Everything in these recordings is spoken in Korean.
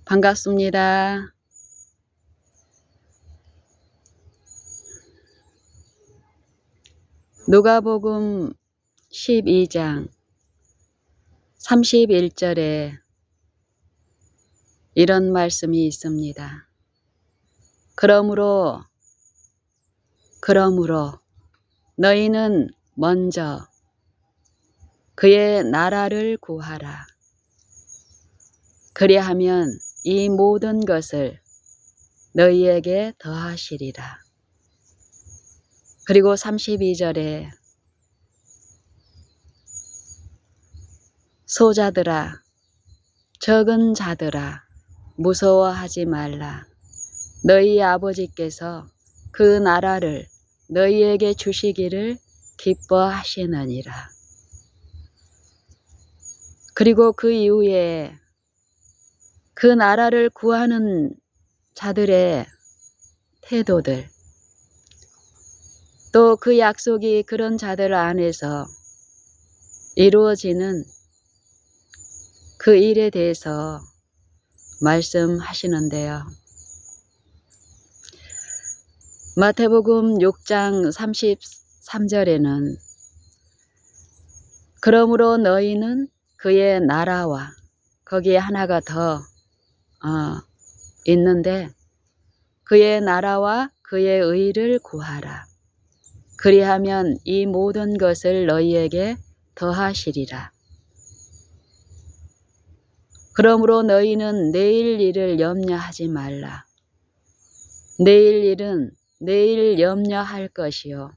반갑습니다. 누가복음 12장 31절에 이런 말씀이 있습니다. 그러므로 너희는 먼저 그의 나라를 구하라. 그리하면 이 모든 것을 너희에게 더하시리라. 그리고 32절에 소자들아, 적은 자들아, 무서워하지 말라. 너희 아버지께서 그 나라를 너희에게 주시기를 기뻐하시느니라. 그리고 그 이후에 그 나라를 구하는 자들의 태도들, 또 그 약속이 그런 자들 안에서 이루어지는 그 일에 대해서 말씀하시는데요. 마태복음 6장 33절에는 그러므로 너희는 그의 나라와 거기에 하나가 더 있는데 그의 나라와 그의 의를 구하라. 그리하면 이 모든 것을 너희에게 더하시리라. 그러므로 너희는 내일 일을 염려하지 말라. 내일 일은 내일 염려할 것이요.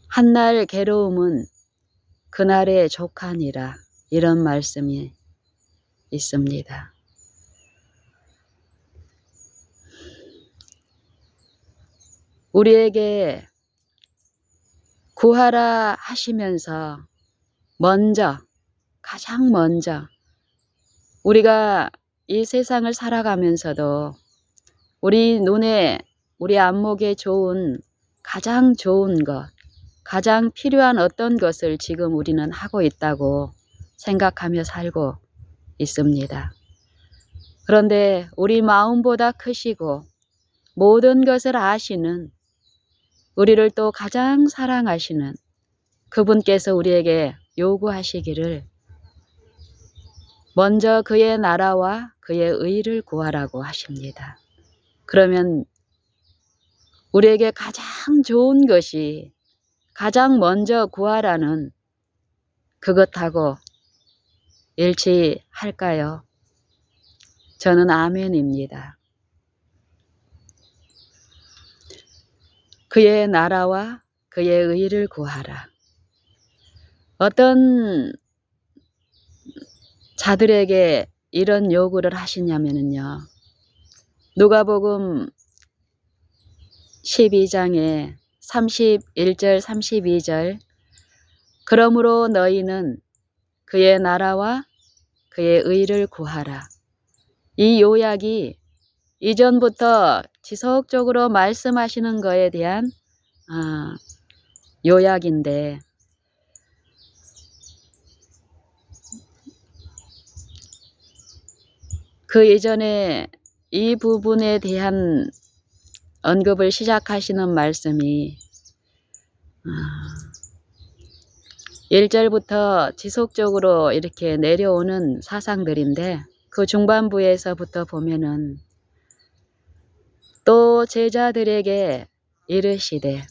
한날 괴로움은 그날의 족하니라. 이런 말씀이 있습니다. 우리에게 구하라 하시면서 가장 먼저 우리가 이 세상을 살아가면서도 우리 눈에, 우리 안목에 가장 좋은 것, 가장 필요한 어떤 것을 지금 우리는 하고 있다고 생각하며 살고 있습니다. 그런데 우리 마음보다 크시고 모든 것을 아시는, 우리를 또 가장 사랑하시는 그분께서 우리에게 요구하시기를 먼저 그의 나라와 그의 의를 구하라고 하십니다. 그러면 우리에게 가장 좋은 것이 가장 먼저 구하라는 그것하고 일치할까요? 저는 아멘입니다. 그의 나라와 그의 의를 구하라. 어떤 자들에게 이런 요구를 하시냐면요. 누가복음 12장에 31절 32절 그러므로 너희는 그의 나라와 그의 의를 구하라. 이 요약이 이전부터 지속적으로 말씀하시는 것에 대한 요약인데 그 이전에 이 부분에 대한 언급을 시작하시는 말씀이 1절부터 지속적으로 이렇게 내려오는 사상들인데 그 중반부에서부터 보면은 또 제자들에게 이르시되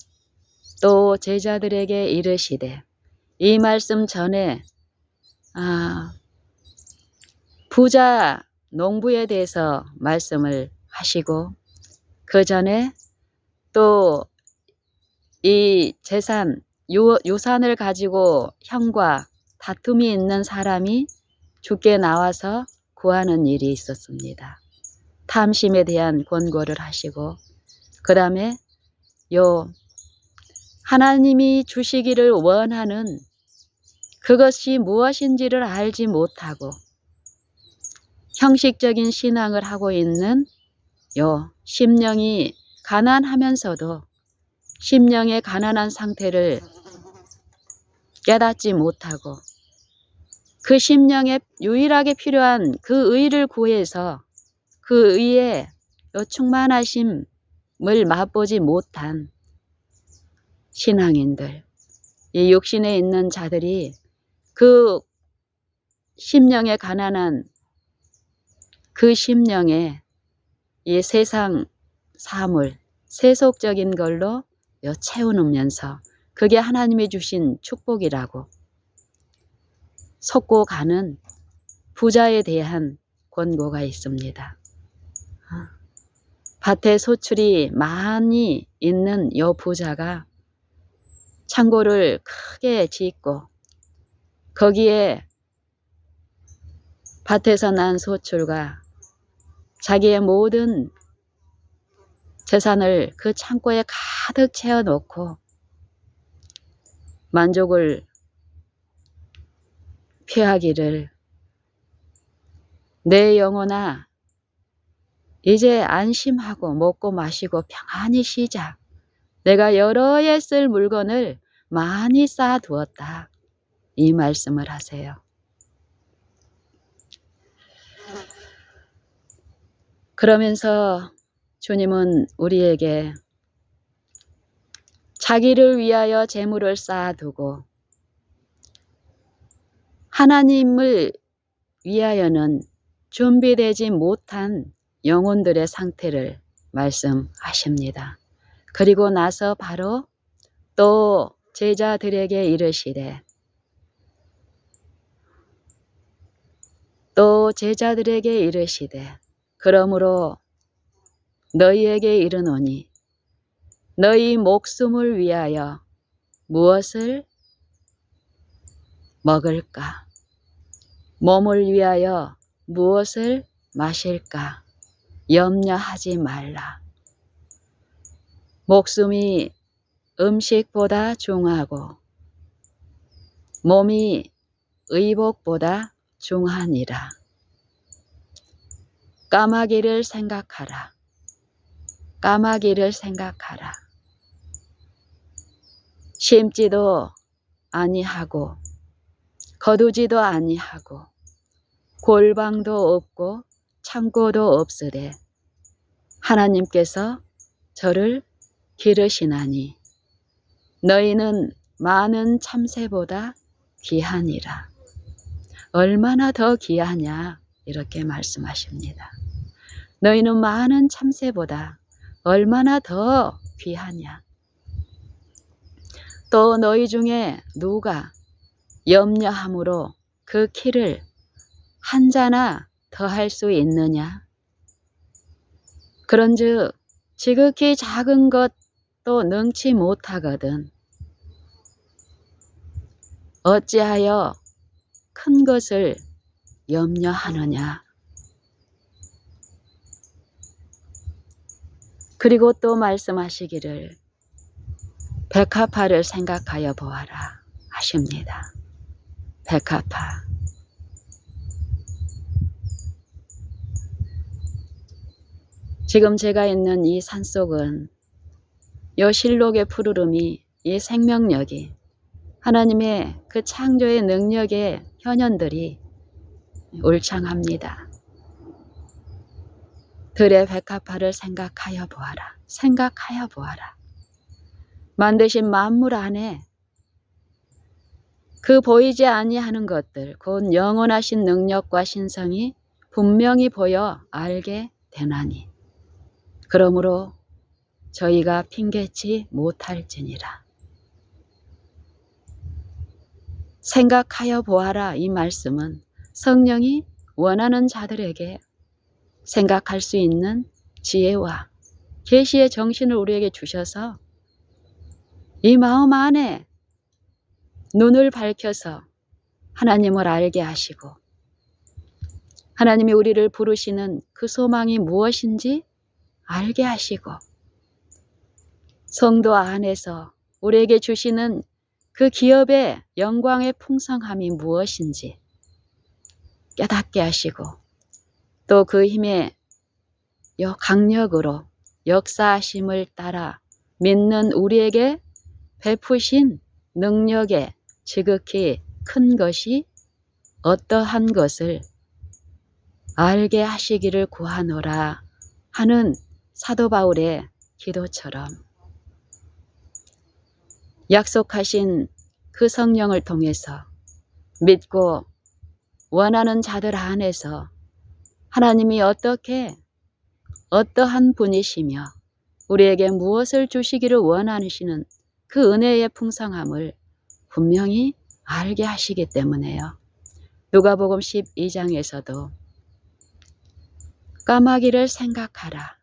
이 말씀 전에 부자 농부에 대해서 말씀을 하시고 그 전에 또 이 재산 유산을 가지고 형과 다툼이 있는 사람이 주께 나와서 구하는 일이 있었습니다. 탐심에 대한 권고를 하시고 그 다음에 하나님이 주시기를 원하는 그것이 무엇인지를 알지 못하고 형식적인 신앙을 하고 있는 심령이 가난하면서도 심령의 가난한 상태를 깨닫지 못하고 그 심령에 유일하게 필요한 그 의를 구해서 그 의의 충만하심을 맛보지 못한 신앙인들, 이 육신에 있는 자들이 그 심령에 가난한 그 심령에 이 세상 사물, 세속적인 걸로 채워놓으면서 그게 하나님이 주신 축복이라고 속고 가는 부자에 대한 권고가 있습니다. 밭에 소출이 많이 있는 요 부자가 창고를 크게 짓고 거기에 밭에서 난 소출과 자기의 모든 재산을 그 창고에 가득 채워놓고 만족을 표하기를, 내 영혼아 이제 안심하고 먹고 마시고 평안히 쉬자. 내가 여러 해 쓸 물건을 많이 쌓아두었다. 이 말씀을 하세요. 그러면서 주님은 우리에게 자기를 위하여 재물을 쌓아두고 하나님을 위하여는 준비되지 못한 영혼들의 상태를 말씀하십니다. 그리고 나서 바로 또 제자들에게 이르시되, 그러므로 너희에게 이르노니 너희 목숨을 위하여 무엇을 먹을까? 몸을 위하여 무엇을 마실까? 염려하지 말라. 목숨이 음식보다 중하고 몸이 의복보다 중하니라. 까마귀를 생각하라. 까마귀를 생각하라. 심지도 아니하고 거두지도 아니하고 골방도 없고 창고도 없으되 하나님께서 저를 기르시나니 너희는 많은 참새보다 귀하니라. 얼마나 더 귀하냐 이렇게 말씀하십니다. 너희는 많은 참새보다 얼마나 더 귀하냐. 또 너희 중에 누가 염려함으로 그 키를 한 자나 더할 수 있느냐. 그런즉 지극히 작은 것도 능치 못하거든 어찌하여 큰 것을 염려하느냐. 그리고 또 말씀하시기를 백합화를 생각하여 보아라 하십니다. 백합화. 지금 제가 있는 이 산속은 요 실록의 푸르름이, 이 생명력이, 하나님의 그 창조의 능력의 현현들이 울창합니다. 들의 백합화를 생각하여 보아라. 생각하여 보아라. 만드신 만물 안에 그 보이지 아니하는 것들, 곧 영원하신 능력과 신성이 분명히 보여 알게 되나니 그러므로 저희가 핑계치 못할지니라. 생각하여 보아라. 이 말씀은 성령이 원하는 자들에게 생각할 수 있는 지혜와 계시의 정신을 우리에게 주셔서 이 마음 안에 눈을 밝혀서 하나님을 알게 하시고 하나님이 우리를 부르시는 그 소망이 무엇인지 알게 하시고 성도 안에서 우리에게 주시는 그 기업의 영광의 풍성함이 무엇인지 깨닫게 하시고 또 그 힘의 강력으로 역사하심을 따라 믿는 우리에게 베푸신 능력의 지극히 큰 것이 어떠한 것을 알게 하시기를 구하노라 하는 사도 바울의 기도처럼 약속하신 그 성령을 통해서 믿고 원하는 자들 안에서 하나님이 어떠한 분이시며 우리에게 무엇을 주시기를 원하시는 그 은혜의 풍성함을 분명히 알게 하시기 때문에요. 누가복음 12장에서도 까마귀를 생각하라.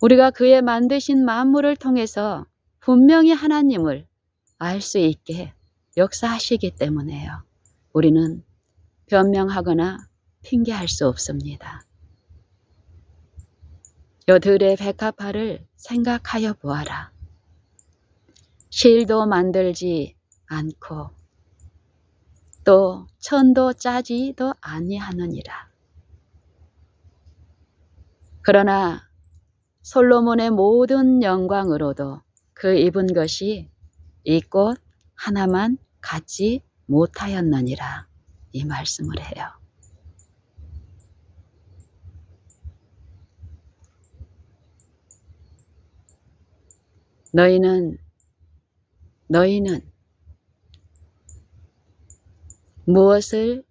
우리가 그의 만드신 만물을 통해서 분명히 하나님을 알 수 있게 역사하시기 때문에요. 우리는 변명하거나 핑계할 수 없습니다. 요 들의 백합화를 생각하여 보아라. 실도 만들지 않고 또 천도 짜지도 아니하느니라. 그러나 솔로몬의 모든 영광으로도 그 입은 것이 이 꽃 하나만 갖지 못하였느니라. 이 말씀을 해요. 너희는 무엇을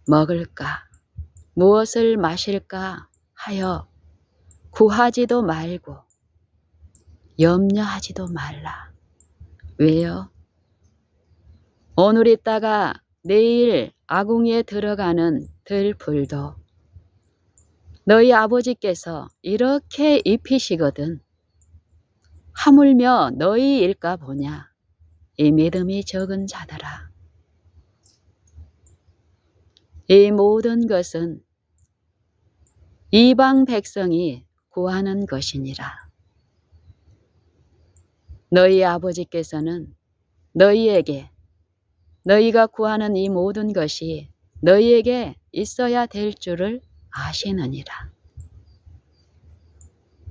먹을까, 무엇을 마실까 하여 구하지도 말고 염려하지도 말라. 왜요? 오늘 있다가 내일 아궁이에 들어가는 들불도 너희 아버지께서 이렇게 입히시거든 하물며 너희일까 보냐. 이 믿음이 적은 자들아. 이 모든 것은 이방 백성이 구하는 것이니라. 너희 아버지께서는 너희가 구하는 이 모든 것이 너희에게 있어야 될 줄을 아시느니라.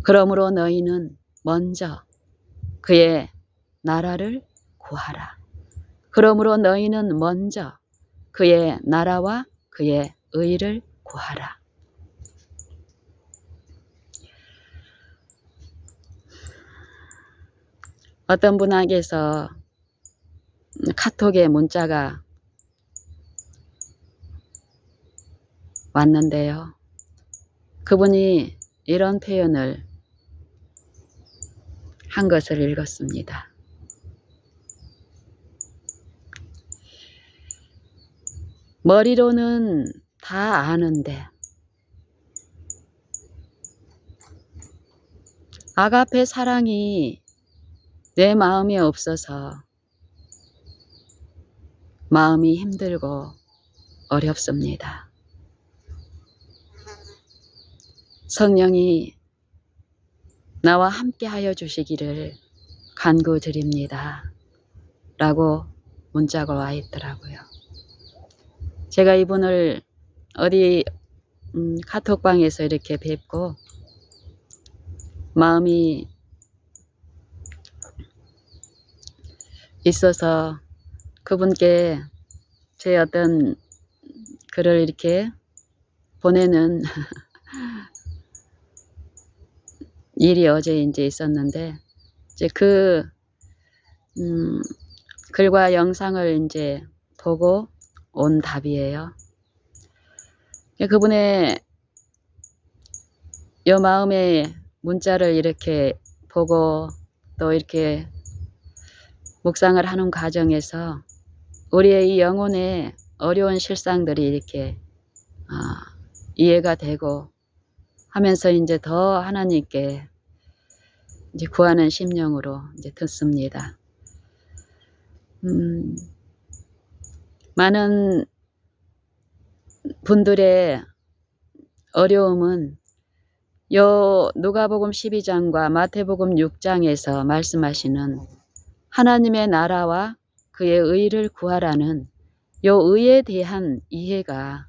그러므로 너희는 먼저 그의 나라를 구하라. 그러므로 너희는 먼저 그의 나라와 그의 의를 구하라. 어떤 분에게서 카톡에 문자가 왔는데요. 그분이 이런 표현을 한 것을 읽었습니다. 머리로는 다 아는데 아가페 사랑이 내 마음에 없어서 마음이 힘들고 어렵습니다. 성령이 나와 함께 하여 주시기를 간구드립니다. 라고 문자가 와 있더라고요. 제가 이분을 어디 카톡방에서 이렇게 뵙고 마음이 있어서 그분께 제 어떤 글을 이렇게 보내는 일이 어제 이제 있었는데 이제 그 글과 영상을 이제 보고 온 답이에요. 그분의 요 마음의 문자를 이렇게 보고 또 이렇게 묵상을 하는 과정에서 우리의 이 영혼의 어려운 실상들이 이렇게 이해가 되고 하면서 이제 더 하나님께 이제 구하는 심령으로 이제 듣습니다. 많은 분들의 어려움은 요 누가복음 12장과 마태복음 6장에서 말씀하시는 하나님의 나라와 그의 의를 구하라는 요 의에 대한 이해가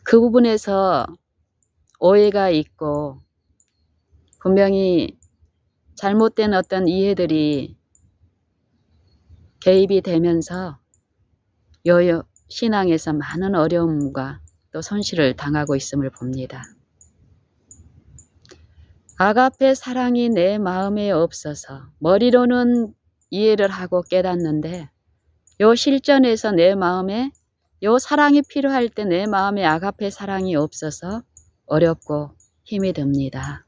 그 부분에서 오해가 있고 분명히 잘못된 어떤 이해들이 개입이 되면서 신앙에서 많은 어려움과 또 손실을 당하고 있음을 봅니다. 아가페 사랑이 내 마음에 없어서 머리로는 이해를 하고 깨닫는데 요 실전에서 내 마음에 요 사랑이 필요할 때 내 마음에 아가페 사랑이 없어서 어렵고 힘이 듭니다.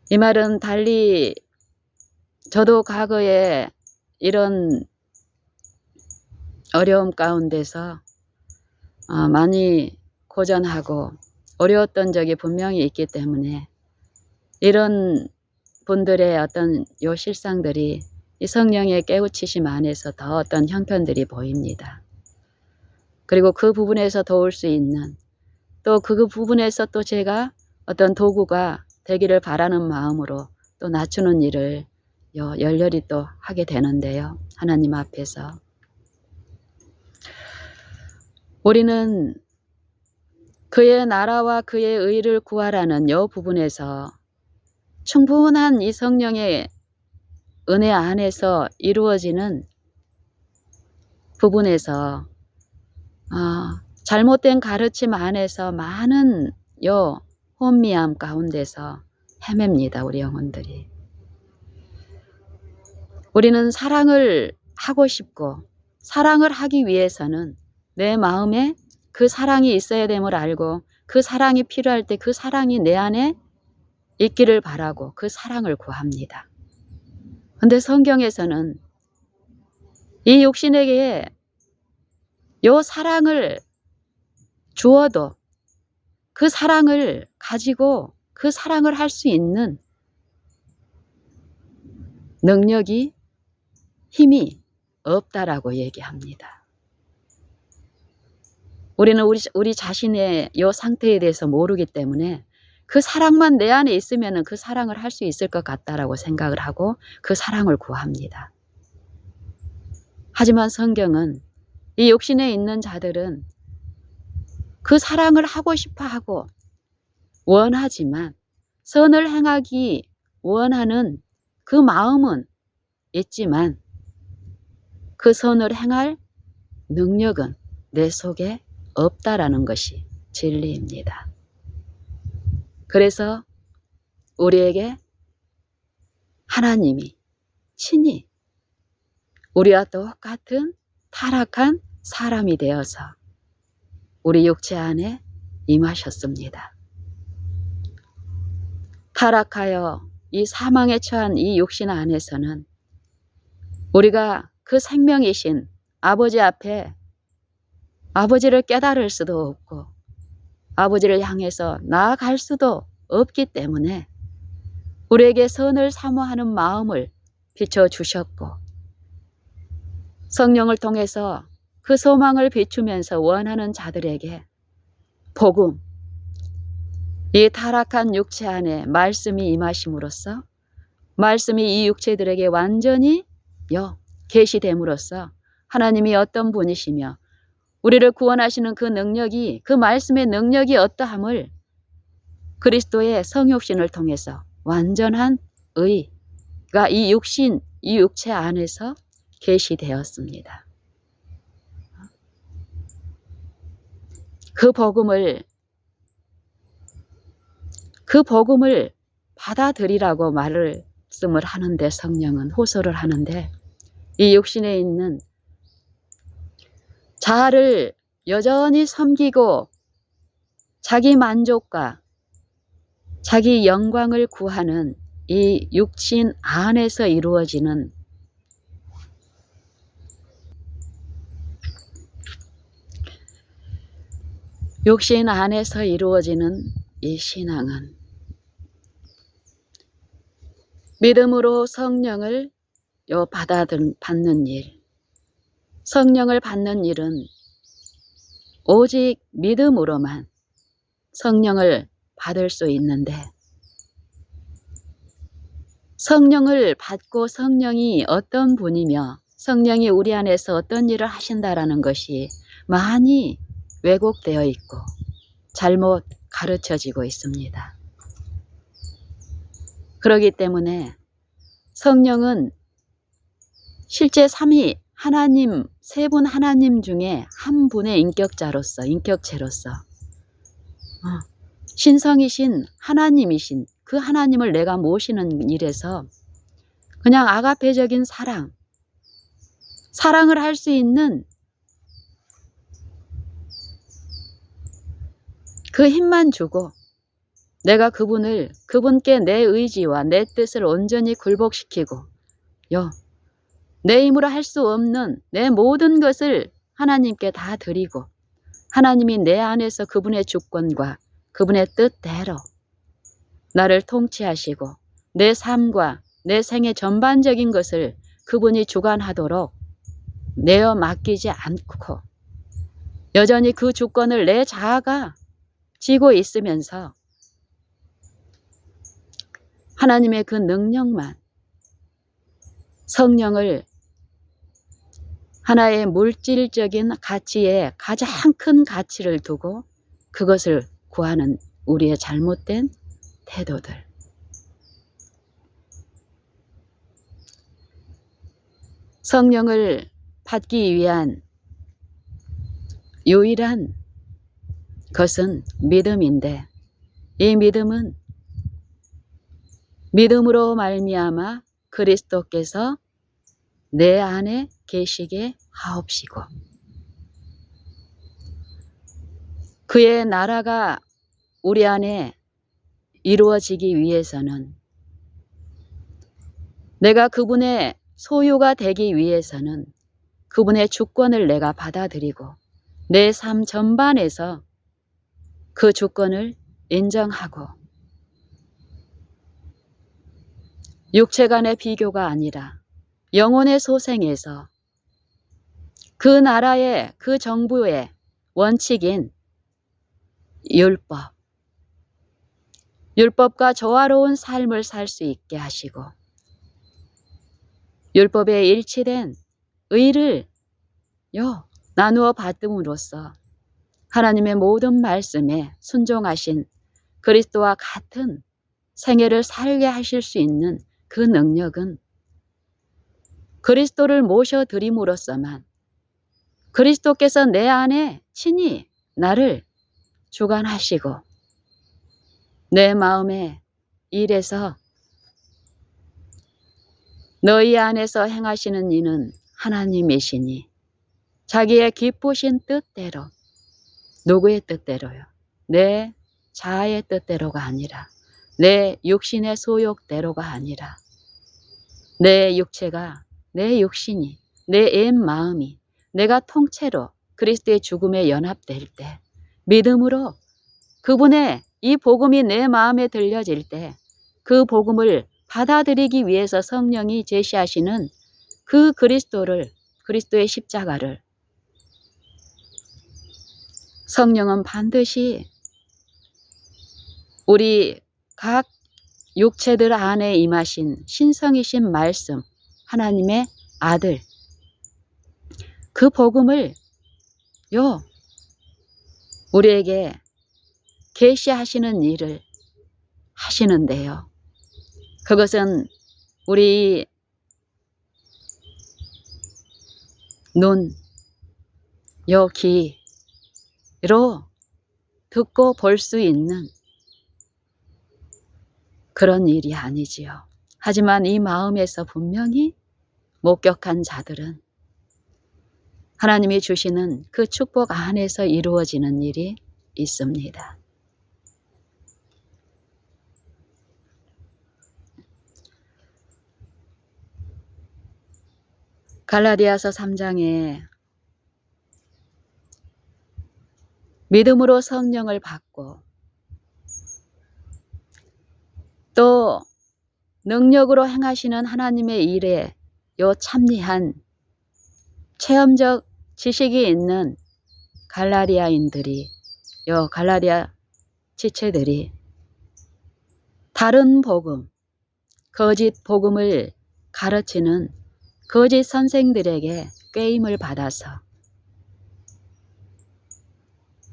이 말은 달리 저도 과거에 이런 어려움 가운데서 많이 고전하고 어려웠던 적이 분명히 있기 때문에 이런 분들의 어떤 요 실상들이 이 성령의 깨우치심 안에서 더 어떤 형편들이 보입니다. 그리고 그 부분에서 도울 수 있는 또 그 부분에서 또 제가 어떤 도구가 되기를 바라는 마음으로 또 낮추는 일을 열렬히 또 하게 되는데요. 하나님 앞에서 우리는 그의 나라와 그의 의를 구하라는 이 부분에서 충분한 이 성령의 은혜 안에서 이루어지는 부분에서 잘못된 가르침 안에서 많은 요 혼미함 가운데서 헤맵니다. 우리 영혼들이. 우리는 사랑을 하고 싶고 사랑을 하기 위해서는 내 마음에 그 사랑이 있어야 됨을 알고 그 사랑이 필요할 때 그 사랑이 내 안에 있기를 바라고 그 사랑을 구합니다. 그런데 성경에서는 이 육신에게 요 사랑을 주어도 그 사랑을 가지고 그 사랑을 할 수 있는 능력이 힘이 없다라고 얘기합니다. 우리는 우리 자신의 요 상태에 대해서 모르기 때문에 그 사랑만 내 안에 있으면 그 사랑을 할 수 있을 것 같다라고 생각을 하고 그 사랑을 구합니다. 하지만 성경은 이 육신에 있는 자들은 그 사랑을 하고 싶어 하고 원하지만 선을 행하기 원하는 그 마음은 있지만 그 선을 행할 능력은 내 속에 없다라는 것이 진리입니다. 그래서 우리에게 하나님이 친히 우리와 똑같은 타락한 사람이 되어서 우리 육체 안에 임하셨습니다. 타락하여 이 사망에 처한 이 육신 안에서는 우리가 그 생명이신 아버지 앞에 아버지를 깨달을 수도 없고 아버지를 향해서 나아갈 수도 없기 때문에 우리에게 선을 사모하는 마음을 비춰주셨고 성령을 통해서 그 소망을 비추면서 원하는 자들에게 복음, 이 타락한 육체 안에 말씀이 임하심으로써 말씀이 이 육체들에게 완전히 계시됨으로써 하나님이 어떤 분이시며 우리를 구원하시는 그 능력이 그 말씀의 능력이 어떠함을 그리스도의 성육신을 통해서 완전한 의가 이 육체 안에서 계시되었습니다. 그 복음을 받아들이라고 말씀을 하는데 성령은 호소를 하는데 이 육신에 있는 자아를 여전히 섬기고 자기 만족과 자기 영광을 구하는 이 육신 안에서 이루어지는 육신 안에서 이루어지는 이 신앙은 믿음으로 성령을 받는 일, 성령을 받는 일은 오직 믿음으로만 성령을 받을 수 있는데 성령을 받고 성령이 어떤 분이며 성령이 우리 안에서 어떤 일을 하신다라는 것이 많이 왜곡되어 있고 잘못 가르쳐지고 있습니다. 그러기 때문에 성령은 실제 삼위 하나님, 세 분 하나님 중에 한 분의 인격체로서 신성이신 하나님이신 그 하나님을 내가 모시는 일에서 그냥 아가페적인 사랑을 할 수 있는 그 힘만 주고 내가 그분께 내 의지와 내 뜻을 온전히 굴복시키고 내 힘으로 할 수 없는 내 모든 것을 하나님께 다 드리고 하나님이 내 안에서 그분의 주권과 그분의 뜻대로 나를 통치하시고 내 삶과 내 생의 전반적인 것을 그분이 주관하도록 내어 맡기지 않고 여전히 그 주권을 내 자아가 쥐고 있으면서 하나님의 그 능력만 성령을 하나의 물질적인 가치에 가장 큰 가치를 두고 그것을 구하는 우리의 잘못된 태도들. 성령을 받기 위한 유일한 것은 믿음인데 이 믿음은 믿음으로 말미암아 그리스도께서 내 안에 계시게 하옵시고 그의 나라가 우리 안에 이루어지기 위해서는 내가 그분의 소유가 되기 위해서는 그분의 주권을 내가 받아들이고 내 삶 전반에서 그 주권을 인정하고 육체 간의 비교가 아니라 영혼의 소생에서 그 나라의 그 정부의 원칙인 율법과 조화로운 삶을 살 수 있게 하시고 율법에 일치된 의를 나누어 받음으로써 하나님의 모든 말씀에 순종하신 그리스도와 같은 생애를 살게 하실 수 있는 그 능력은 그리스도를 모셔드림으로써만 그리스도께서 내 안에 친히 나를 주관하시고 내 마음의 일에서 너희 안에서 행하시는 이는 하나님이시니 자기의 기쁘신 뜻대로 누구의 뜻대로요? 내 자아의 뜻대로가 아니라 내 육신의 소욕대로가 아니라 내 육체가 내 육신이 내 옛 마음이 내가 통째로 그리스도의 죽음에 연합될 때 믿음으로 그분의 이 복음이 내 마음에 들려질 때 그 복음을 받아들이기 위해서 성령이 제시하시는 그 그리스도의 십자가를 성령은 반드시 우리 각 육체들 안에 임하신 신성이신 말씀 하나님의 아들 그 복음을 우리에게 계시하시는 일을 하시는데요. 그것은 우리 눈, 귀로 듣고 볼 수 있는 그런 일이 아니지요. 하지만 이 마음에서 분명히 목격한 자들은 하나님이 주시는 그 축복 안에서 이루어지는 일이 있습니다. 갈라디아서 3장에 믿음으로 성령을 받고 또 능력으로 행하시는 하나님의 일에 요 참리한 체험적 지식이 있는 갈라디아인들이 갈라디아 지체들이 다른 복음, 거짓 복음을 가르치는 거짓 선생들에게 꾀임을 받아서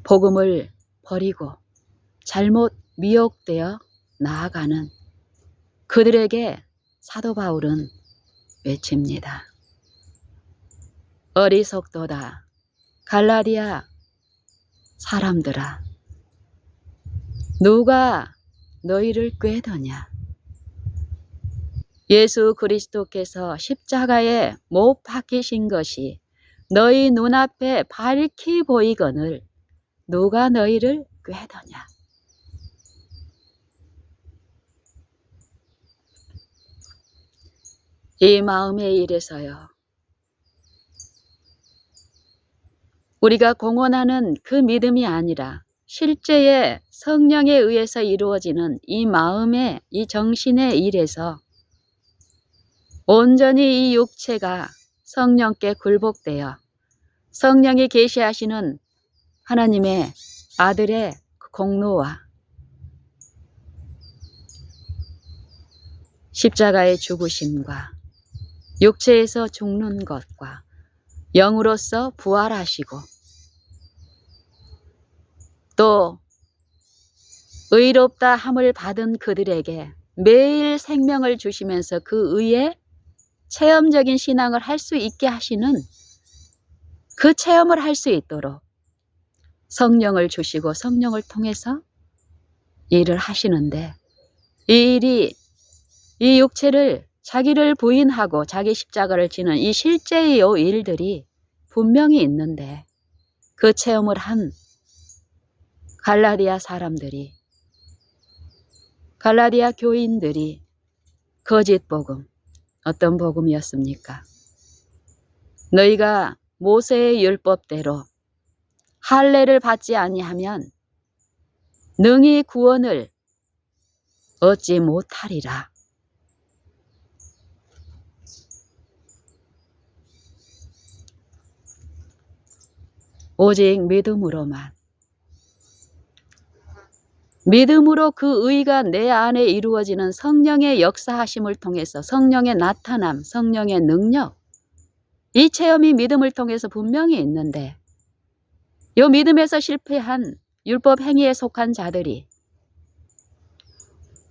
복음을 버리고 잘못 미혹되어 나아가는 그들에게 사도 바울은 외칩니다. 어리석도다 갈라디아 사람들아, 누가 너희를 꾀더냐? 예수 그리스도께서 십자가에 못 박히신 것이 너희 눈앞에 밝히 보이거늘 누가 너희를 꾀더냐? 이 마음의 일에서요, 우리가 공언하는 그 믿음이 아니라 실제의 성령에 의해서 이루어지는 이 마음의, 이 정신의 일에서 온전히 이 육체가 성령께 굴복되어 성령이 계시하시는 하나님의 아들의 공로와 십자가의 죽으심과 육체에서 죽는 것과 영으로서 부활하시고 또 의롭다 함을 받은 그들에게 매일 생명을 주시면서 그 의에 체험적인 신앙을 할 수 있게 하시는 그 체험을 할 수 있도록 성령을 주시고 성령을 통해서 일을 하시는데, 이 일이 이 육체를 자기를 부인하고 자기 십자가를 지는 이 실제의 일들이 분명히 있는데, 그 체험을 한 갈라디아 사람들이, 갈라디아 교인들이 거짓 복음, 어떤 복음이었습니까? 너희가 모세의 율법대로 할례를 받지 아니하면 능히 구원을 얻지 못하리라. 오직 믿음으로만, 믿음으로 그 의가 내 안에 이루어지는 성령의 역사하심을 통해서 성령의 나타남, 성령의 능력, 이 체험이 믿음을 통해서 분명히 있는데, 이 믿음에서 실패한 율법 행위에 속한 자들이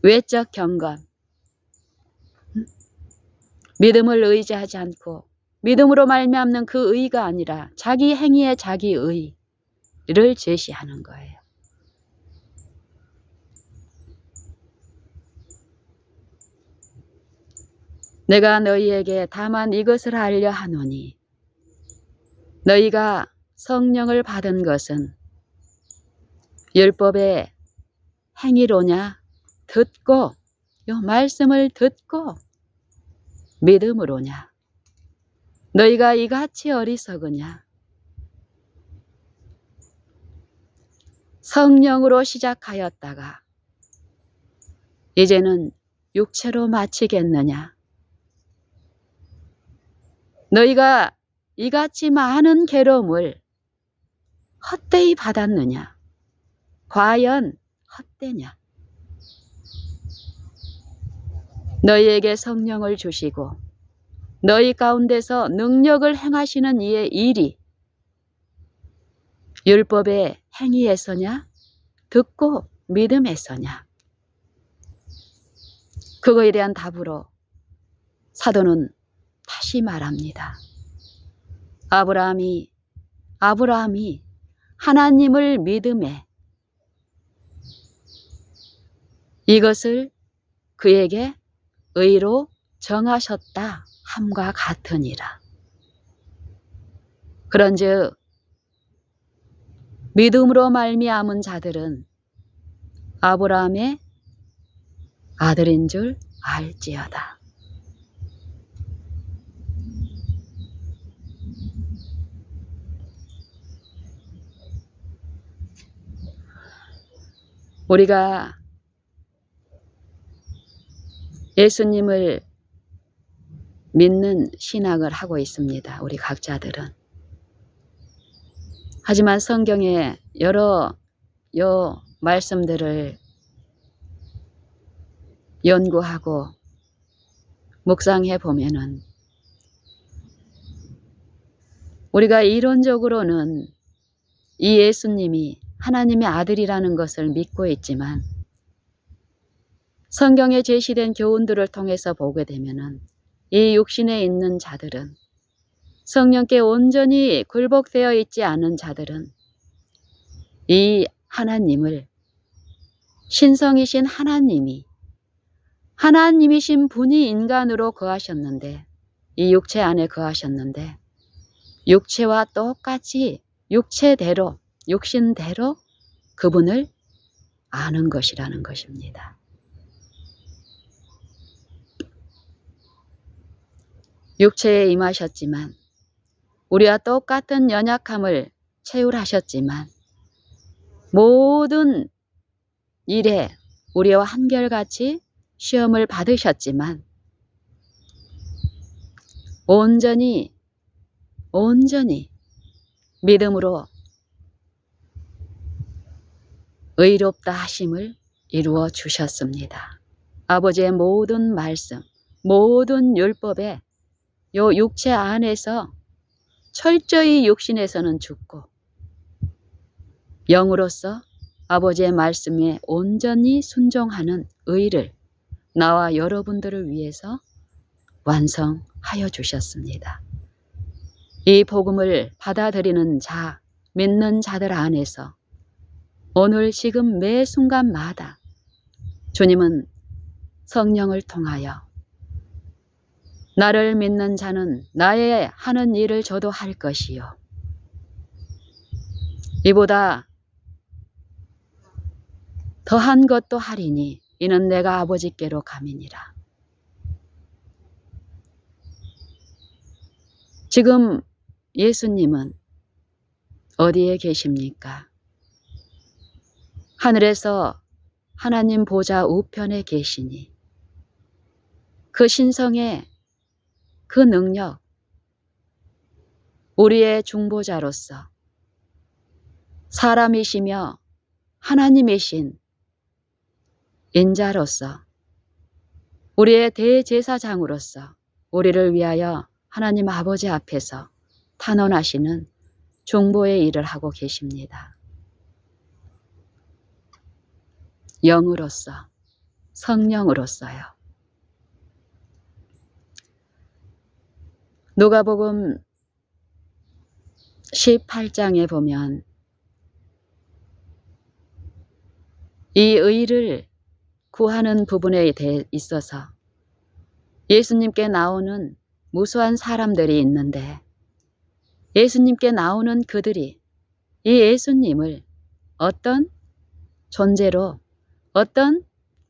외적 경건, 믿음을 의지하지 않고 믿음으로 말미암는 그 의가 아니라 자기 행위의 자기 의를 제시하는 거예요. 내가 너희에게 다만 이것을 알려 하노니 너희가 성령을 받은 것은 율법의 행위로냐? 듣고, 요 말씀을 듣고 믿음으로냐? 너희가 이같이 어리석으냐? 성령으로 시작하였다가 이제는 육체로 마치겠느냐? 너희가 이같이 많은 괴로움을 헛되이 받았느냐? 과연 헛되냐? 너희에게 성령을 주시고 너희 가운데서 능력을 행하시는 이의 일이 율법의 행위에서냐? 듣고 믿음에서냐? 그거에 대한 답으로 사도는 다시 말합니다. 아브라함이 하나님을 믿음에 이것을 그에게 의로 정하셨다 함과 같으니라. 그런즉 믿음으로 말미암은 자들은 아브라함의 아들인 줄 알지어다. 우리가 예수님을 믿는 신앙을 하고 있습니다. 우리 각자들은. 하지만 성경의 여러 말씀들을 연구하고 묵상해 보면은 우리가 이론적으로는 이 예수님이 하나님의 아들이라는 것을 믿고 있지만 성경에 제시된 교훈들을 통해서 보게 되면은 이 육신에 있는 자들은, 성령께 온전히 굴복되어 있지 않은 자들은 이 하나님을, 신성이신 하나님이신 분이 인간으로 거하셨는데, 이 육체 안에 거하셨는데 육체와 똑같이 육신대로 그분을 아는 것이라는 것입니다. 육체에 임하셨지만, 우리와 똑같은 연약함을 채울하셨지만, 모든 일에 우리와 한결같이 시험을 받으셨지만, 온전히 믿음으로 의롭다 하심을 이루어 주셨습니다. 아버지의 모든 말씀, 모든 율법에 요 육체 안에서 철저히 육신에서는 죽고 영으로서 아버지의 말씀에 온전히 순종하는 의를 나와 여러분들을 위해서 완성하여 주셨습니다. 이 복음을 받아들이는 자, 믿는 자들 안에서 오늘 지금 매 순간마다 주님은 성령을 통하여 나를 믿는 자는 나의 하는 일을 저도 할 것이요, 이보다 더한 것도 하리니 이는 내가 아버지께로 감이니라. 지금 예수님은 어디에 계십니까? 하늘에서 하나님 보좌 우편에 계시니 그 신성의 그 능력, 우리의 중보자로서 사람이시며 하나님이신 인자로서 우리의 대제사장으로서 우리를 위하여 하나님 아버지 앞에서 탄원하시는 중보의 일을 하고 계십니다. 영으로서, 성령으로서요. 누가복음 18장에 보면 이 의를 구하는 부분에 있어서 예수님께 나오는 무수한 사람들이 있는데, 예수님께 나오는 그들이 이 예수님을 어떤 존재로, 어떤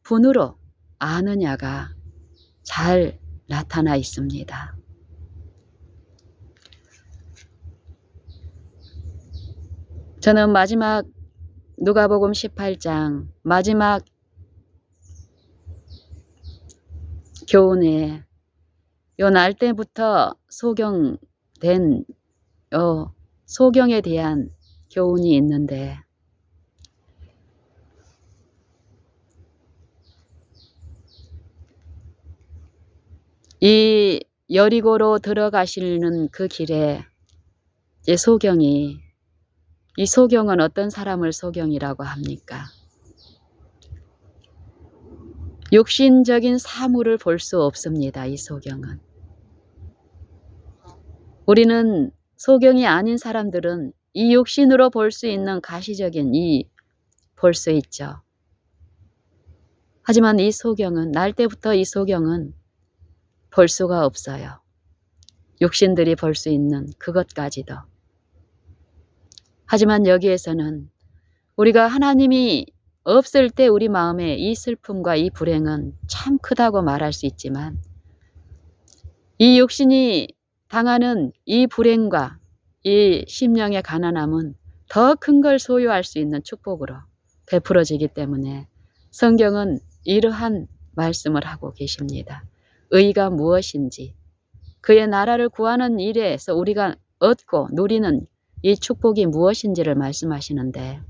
분으로 아느냐가 잘 나타나 있습니다. 저는 마지막 누가복음 18장 마지막 교훈에 요 날 때부터 소경된 소경에 대한 교훈이 있는데, 이 여리고로 들어가시는 그 길에 이 소경은 어떤 사람을 소경이라고 합니까? 육신적인 사물을 볼 수 없습니다. 이 소경은. 우리는 소경이 아닌 사람들은 이 육신으로 볼 수 있는 가시적인 볼 수 있죠. 하지만 이 소경은, 날 때부터 이 소경은 볼 수가 없어요. 육신들이 볼 수 있는 그것까지도. 하지만 여기에서는 우리가 하나님이 없을 때 우리 마음에 이 슬픔과 이 불행은 참 크다고 말할 수 있지만, 이 육신이 당하는 이 불행과 이 심령의 가난함은 더 큰 걸 소유할 수 있는 축복으로 베풀어지기 때문에 성경은 이러한 말씀을 하고 계십니다. 의가 무엇인지, 그의 나라를 구하는 일에서 우리가 얻고 누리는 이 축복이 무엇인지를 말씀하시는데,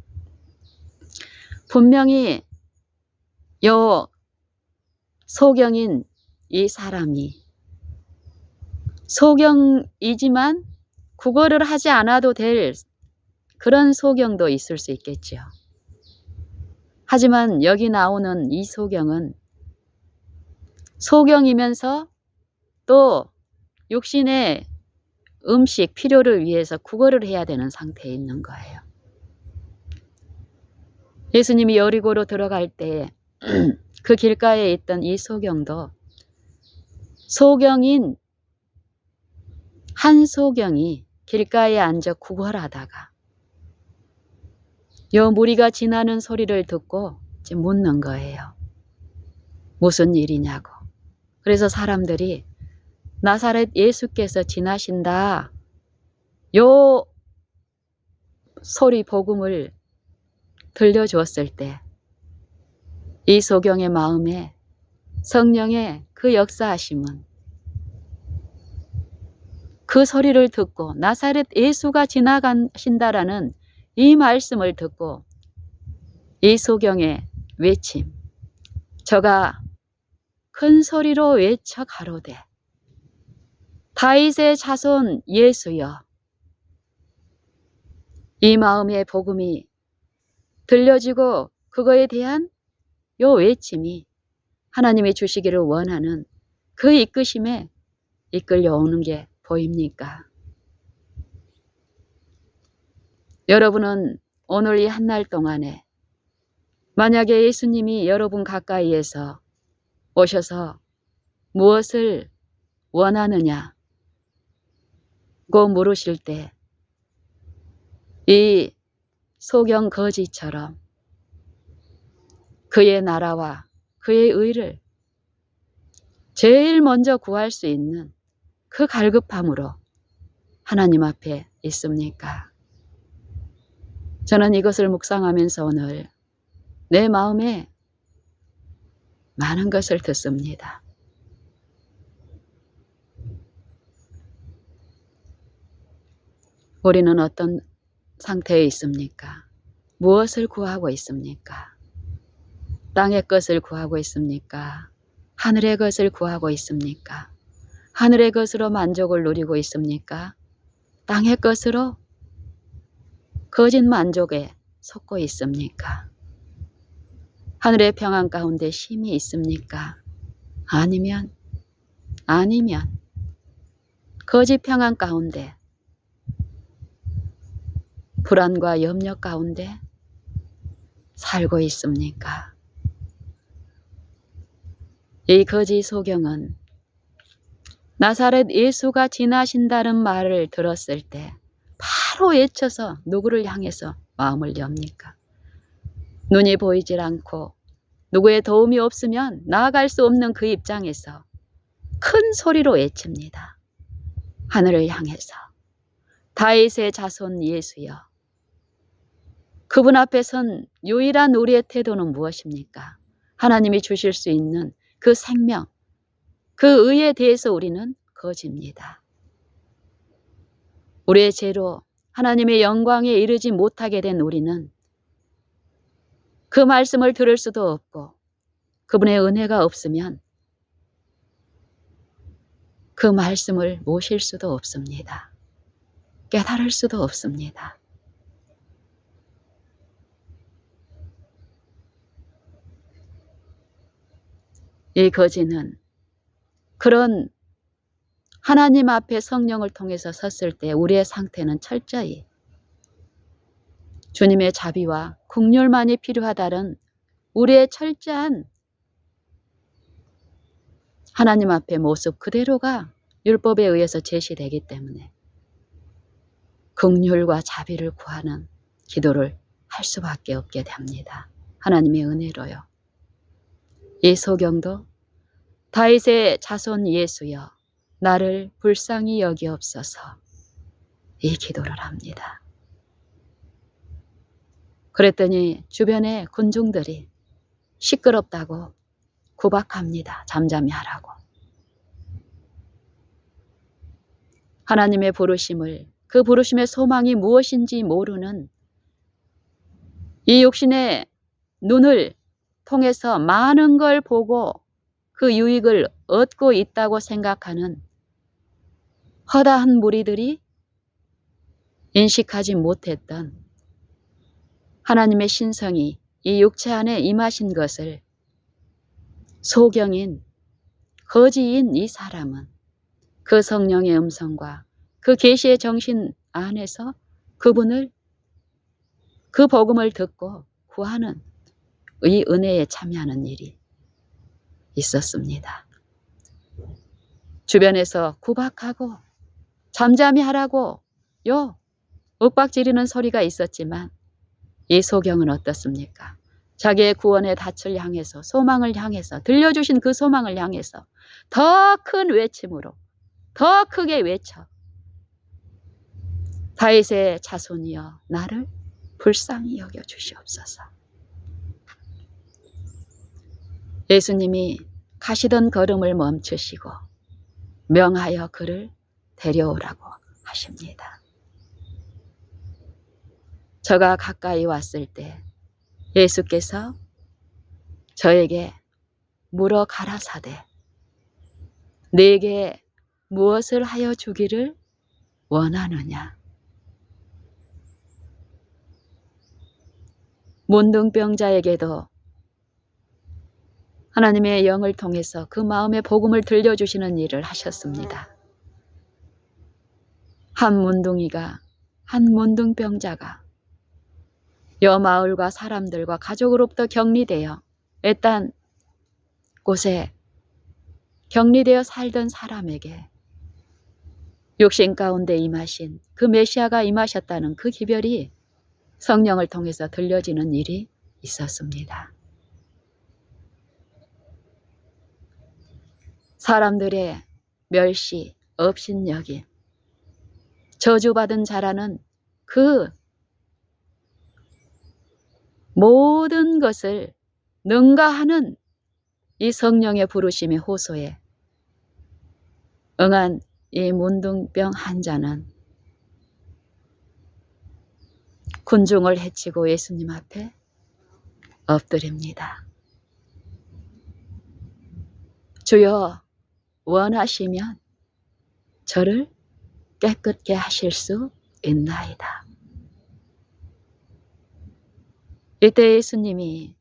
분명히 요 소경인 이 사람이 소경이지만 구걸을 하지 않아도 될 그런 소경도 있을 수 있겠죠. 하지만 여기 나오는 이 소경은 소경이면서 또 육신의 음식 필요를 위해서 구걸을 해야 되는 상태에 있는 거예요. 예수님이 여리고로 들어갈 때 그 길가에 있던 이 소경도 소경인 한 소경이 길가에 앉아 구걸하다가 요 무리가 지나는 소리를 듣고 이제 묻는 거예요. 무슨 일이냐고. 그래서 사람들이 나사렛 예수께서 지나신다. 요 소리 복음을 들려주었을 때 이 소경의 마음에 성령의 그 역사하심은 그 소리를 듣고 나사렛 예수가 지나가신다라는 이 말씀을 듣고 이 소경의 외침, 저가 큰 소리로 외쳐 가로되 다윗의 자손 예수여. 이 마음의 복음이 들려지고 그거에 대한 요 외침이 하나님이 주시기를 원하는 그 이끄심에 이끌려오는 게 보입니까? 여러분은 오늘 이 한 날 동안에 만약에 예수님이 여러분 가까이에서 오셔서 무엇을 원하느냐고 물으실 때 이 소경 거지처럼 그의 나라와 그의 의를 제일 먼저 구할 수 있는 그 갈급함으로 하나님 앞에 있습니까? 저는 이것을 묵상하면서 오늘 내 마음에 많은 것을 듣습니다. 우리는 어떤 상태에 있습니까? 무엇을 구하고 있습니까? 땅의 것을 구하고 있습니까? 하늘의 것을 구하고 있습니까? 하늘의 것으로 만족을 누리고 있습니까? 땅의 것으로 거짓 만족에 속고 있습니까? 하늘의 평안 가운데 쉼이 있습니까? 아니면 거짓 평안 가운데 불안과 염려 가운데 살고 있습니까? 이 거짓 소경은 나사렛 예수가 지나신다는 말을 들었을 때 바로 외쳐서 누구를 향해서 마음을 엽니까? 눈이 보이질 않고 누구의 도움이 없으면 나아갈 수 없는 그 입장에서 큰 소리로 외칩니다. 하늘을 향해서 다윗의 자손 예수여. 그분 앞에 선 유일한 우리의 태도는 무엇입니까? 하나님이 주실 수 있는 그 생명, 그 의에 대해서 우리는 거짓입니다. 우리의 죄로 하나님의 영광에 이르지 못하게 된 우리는 그 말씀을 들을 수도 없고 그분의 은혜가 없으면 그 말씀을 모실 수도 없습니다. 깨달을 수도 없습니다. 이 거지는 그런 하나님 앞에 성령을 통해서 섰을 때 우리의 상태는 철저히 주님의 자비와 긍휼만이 필요하다는 우리의 철저한 하나님 앞의 모습 그대로가 율법에 의해서 제시되기 때문에 긍휼과 자비를 구하는 기도를 할 수밖에 없게 됩니다. 하나님의 은혜로요. 이 소경도 다윗의 자손 예수여 나를 불쌍히 여기옵소서 이 기도를 합니다. 그랬더니 주변의 군중들이 시끄럽다고 구박합니다. 잠잠히 하라고. 하나님의 부르심을, 그 부르심의 소망이 무엇인지 모르는 이 육신의 눈을 통해서 많은 걸 보고 그 유익을 얻고 있다고 생각하는 허다한 무리들이 인식하지 못했던 하나님의 신성이 이 육체 안에 임하신 것을 소경인 거지인 이 사람은 그 성령의 음성과 그 계시의 정신 안에서 그분을 그 복음을 듣고 구하는 이 은혜에 참여하는 일이 있었습니다. 주변에서 구박하고 잠잠히 하라고 윽박지르는 소리가 있었지만 이 소경은 어떻습니까? 자기의 구원의 닻을 향해서 소망을 향해서 들려주신 그 소망을 향해서 더 큰 외침으로 더 크게 외쳐 다윗의 자손이여 나를 불쌍히 여겨 주시옵소서. 예수님이 가시던 걸음을 멈추시고 명하여 그를 데려오라고 하십니다. 저가 가까이 왔을 때 예수께서 저에게 물어 가라사대 내게 무엇을 하여 주기를 원하느냐. 문둥병자에게도 하나님의 영을 통해서 그 마음의 복음을 들려주시는 일을 하셨습니다. 한 문둥병자가 여 마을과 사람들과 가족으로부터 격리되어 애딴 곳에 격리되어 살던 사람에게 육신 가운데 임하신 그 메시아가 임하셨다는 그 기별이 성령을 통해서 들려지는 일이 있었습니다. 사람들의 멸시, 업신여김, 저주받은 자라는 그 모든 것을 능가하는 이 성령의 부르심의 호소에 응한 이 문둥병 환자는 군중을 해치고 예수님 앞에 엎드립니다. 주여 원하시면 저를 깨끗게 하실 수 있나이다. 이때 예수님이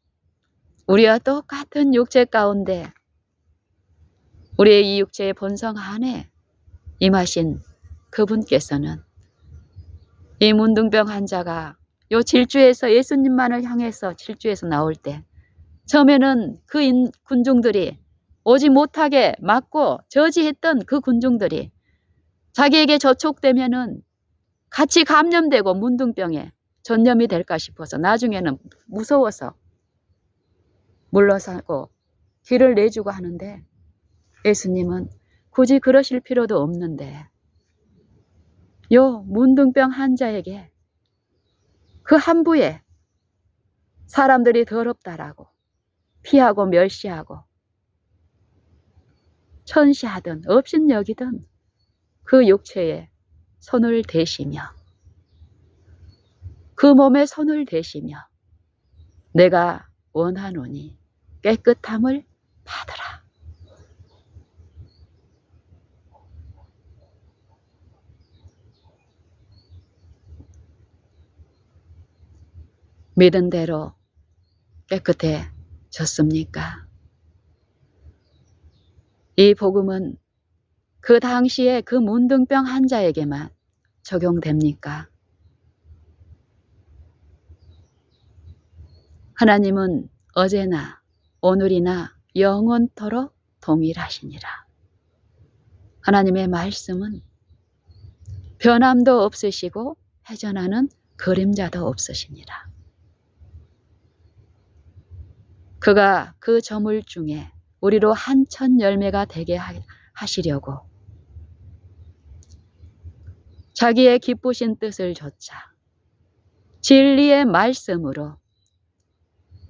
우리와 똑같은 육체 가운데 우리의 이 육체의 본성 안에 임하신 그분께서는 이 문둥병 환자가 요 질주에서 예수님만을 향해서 질주에서 나올 때 처음에는 그 군중들이 오지 못하게 막고 저지했던 그 군중들이 자기에게 접촉되면은 같이 감염되고 문둥병에 전염이 될까 싶어서 나중에는 무서워서 물러서고 길을 내주고 하는데 예수님은 굳이 그러실 필요도 없는데 요 문둥병 환자에게 그 한부에 사람들이 더럽다라고 피하고 멸시하고 천시하든 업신여기든 그 육체에 손을 대시며 그 몸에 손을 대시며 내가 원하노니 깨끗함을 받으라. 믿은 대로 깨끗해졌습니까? 이 복음은 그 당시에 그 문둥병 환자에게만 적용됩니까? 하나님은 어제나 오늘이나 영원토록 동일하시니라. 하나님의 말씀은 변함도 없으시고 회전하는 그림자도 없으시니라. 그가 그 저물 중에 우리로 한천 열매가 되게 하시려고 자기의 기쁘신 뜻을 조차 진리의 말씀으로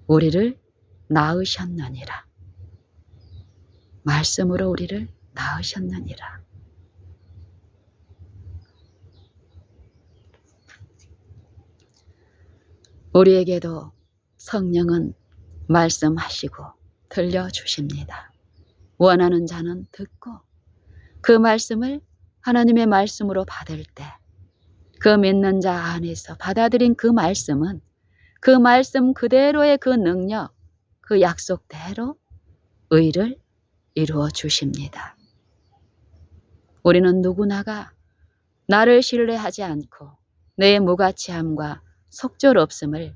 우리를 낳으셨느니라. 말씀으로 우리를 낳으셨느니라. 우리에게도 성령은 말씀하시고 들려주십니다. 원하는 자는 듣고 그 말씀을 하나님의 말씀으로 받을 때 그 믿는 자 안에서 받아들인 그 말씀은 그 말씀 그대로의 그 능력, 그 약속대로 의를 이루어 주십니다. 우리는 누구나가 나를 신뢰하지 않고 내 무가치함과 속절없음을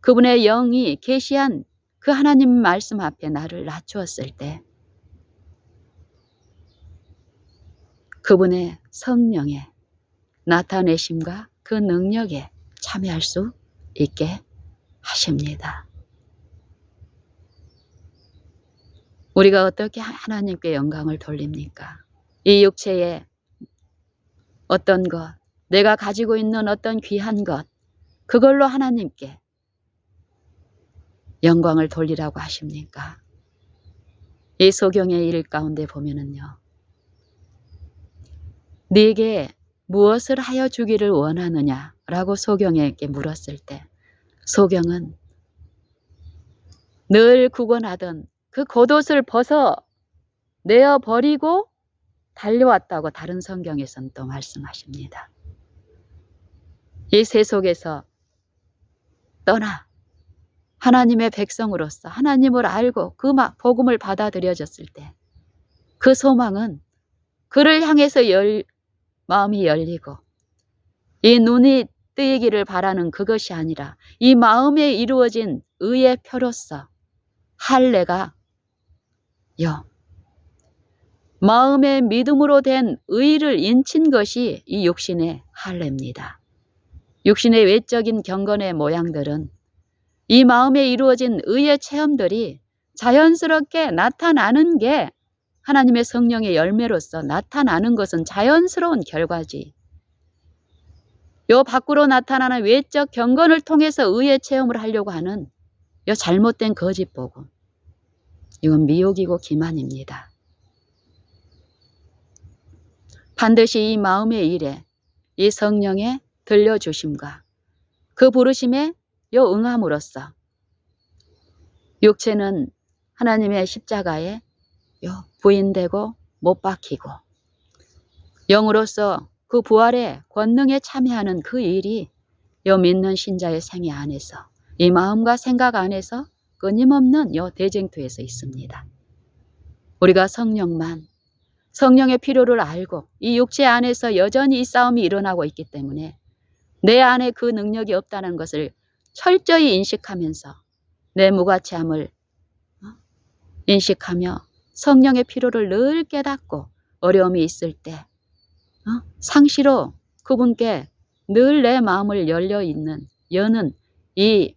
그분의 영이 계시한 그 하나님 말씀 앞에 나를 낮추었을 때 그분의 성령의 나타내심과 그 능력에 참여할 수 있게 하십니다. 우리가 어떻게 하나님께 영광을 돌립니까? 이 육체의 어떤 것, 내가 가지고 있는 어떤 귀한 것, 그걸로 하나님께 영광을 돌리라고 하십니까? 이 소경의 일 가운데 보면은요, 네게 무엇을 하여 주기를 원하느냐라고 소경에게 물었을 때 소경은 늘 구건하던 그 겉옷을 벗어 내어버리고 달려왔다고 다른 성경에서는 또 말씀하십니다. 이 세속에서 떠나 하나님의 백성으로서 하나님을 알고 그 복음을 받아들여졌을 때 그 소망은 그를 향해서 마음이 열리고 이 눈이 뜨이기를 바라는 그것이 아니라 이 마음에 이루어진 의의 표로서 할례가 마음의 믿음으로 된 의를 인친 것이 이 육신의 할례입니다. 육신의 외적인 경건의 모양들은 이 마음에 이루어진 의의 체험들이 자연스럽게 나타나는 게 하나님의 성령의 열매로서 나타나는 것은 자연스러운 결과지. 요 밖으로 나타나는 외적 경건을 통해서 의의 체험을 하려고 하는 요 잘못된 거짓 복음. 이건 미혹이고 기만입니다. 반드시 이 마음의 일에 이 성령의 들려주심과 그 부르심에 요 응함으로써 육체는 하나님의 십자가에 부인되고 못 박히고 영으로서 그 부활의 권능에 참여하는 그 일이 요 믿는 신자의 생애 안에서 이 마음과 생각 안에서 끊임없는 요 대쟁투에서 있습니다. 우리가 성령의 필요를 알고 이 육체 안에서 여전히 이 싸움이 일어나고 있기 때문에 내 안에 그 능력이 없다는 것을 철저히 인식하면서 내 무가치함을 인식하며 성령의 필요를 늘 깨닫고 어려움이 있을 때 상시로 그분께 늘 내 마음을 여는 이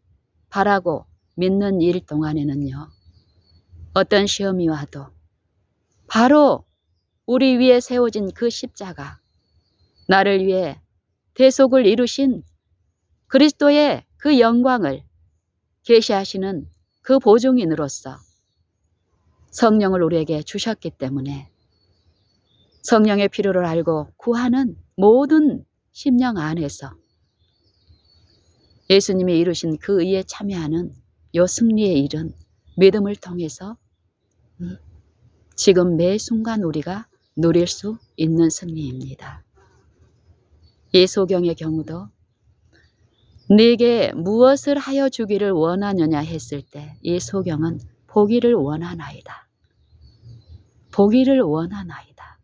바라고 믿는 일 동안에는요, 어떤 시험이 와도 바로 우리 위에 세워진 그 십자가, 나를 위해 대속을 이루신 그리스도의 그 영광을 계시하시는 그 보증인으로서 성령을 우리에게 주셨기 때문에 성령의 필요를 알고 구하는 모든 심령 안에서 예수님이 이루신 그 의에 참여하는 요 승리의 일은 믿음을 통해서 지금 매 순간 우리가 누릴 수 있는 승리입니다. 이 소경의 경우도 네게 무엇을 하여 주기를 원하느냐 했을 때 이 소경은 보기를 원하나이다. 보기를 원하나이다.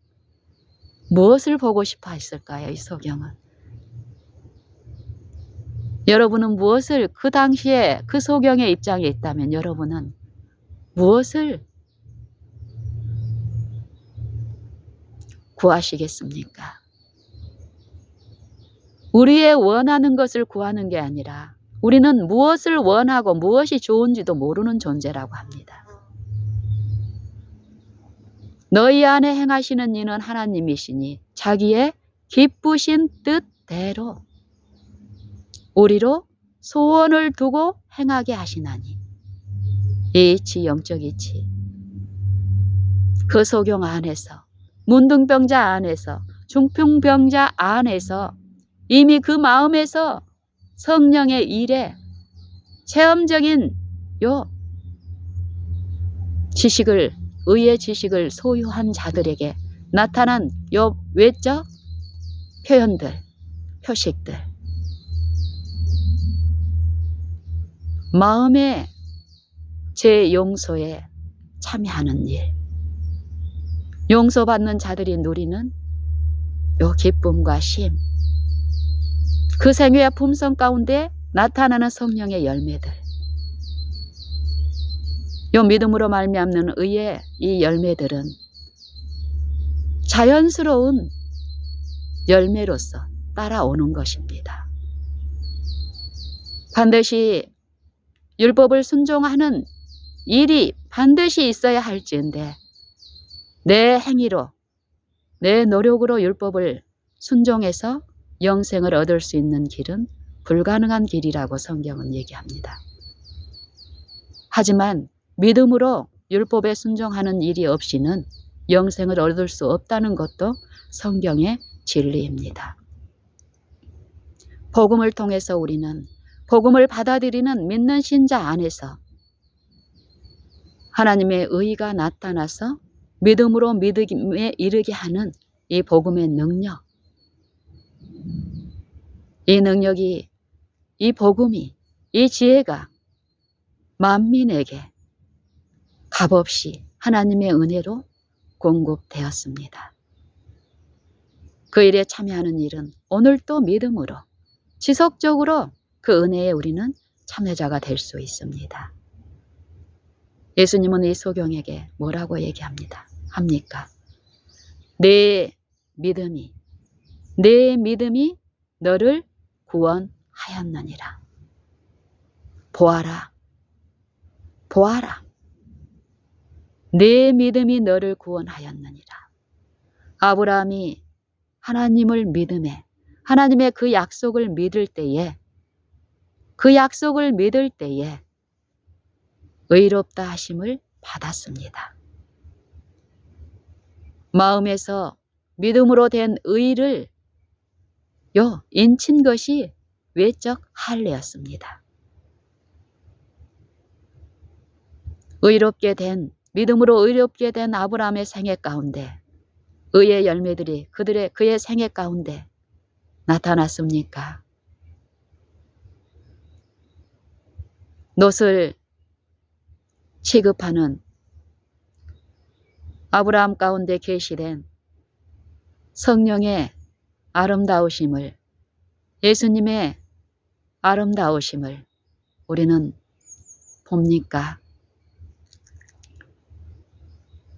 무엇을 보고 싶어 했을까요? 이 소경은. 여러분은 무엇을 그 당시에 그 소경의 입장에 있다면 여러분은 무엇을 구하시겠습니까? 우리의 원하는 것을 구하는 게 아니라 우리는 무엇을 원하고 무엇이 좋은지도 모르는 존재라고 합니다. 너희 안에 행하시는 이는 하나님이시니 자기의 기쁘신 뜻대로 우리로 소원을 두고 행하게 하시나니. 이 이치, 영적 이치. 그 소경 안에서, 문둥병자 안에서, 중풍병자 안에서 이미 그 마음에서 성령의 일에 체험적인 요 지식을, 의의 지식을 소유한 자들에게 나타난 요 외적 표현들, 표식들, 마음의 제 용서에 참여하는 일, 용서받는 자들이 누리는 요 기쁨과 쉼, 그 생애의 품성 가운데 나타나는 성령의 열매들, 요 믿음으로 말미암는 의의 이 열매들은 자연스러운 열매로서 따라오는 것입니다. 반드시 율법을 순종하는 일이 반드시 있어야 할지인데 내 행위로, 내 노력으로 율법을 순종해서 영생을 얻을 수 있는 길은 불가능한 길이라고 성경은 얘기합니다. 하지만 믿음으로 율법에 순종하는 일이 없이는 영생을 얻을 수 없다는 것도 성경의 진리입니다. 복음을 통해서 우리는 복음을 받아들이는 믿는 신자 안에서 하나님의 의가 나타나서 믿음으로 믿음에 이르게 하는 이 복음의 능력, 이 능력이, 이 복음이, 이 지혜가 만민에게 값없이 하나님의 은혜로 공급되었습니다. 그 일에 참여하는 일은 오늘도 믿음으로 지속적으로 그 은혜에 우리는 참여자가 될 수 있습니다. 예수님은 이 소경에게 뭐라고 합니까? 내 믿음이 너를 구원하였느니라. 보아라. 내 믿음이 너를 구원하였느니라. 아브라함이 하나님을 믿음에, 하나님의 그 약속을 믿을 때에 의롭다 하심을 받았습니다. 마음에서 믿음으로 된 의를 인친 것이 외적 할례였습니다. 믿음으로 의롭게 된 아브라함의 생애 가운데 의의 열매들이 그의 생애 가운데 나타났습니까? 롯을 취급하는 아브라함 가운데 계시된 성령의 아름다우심을, 예수님의 아름다우심을 우리는 봅니까?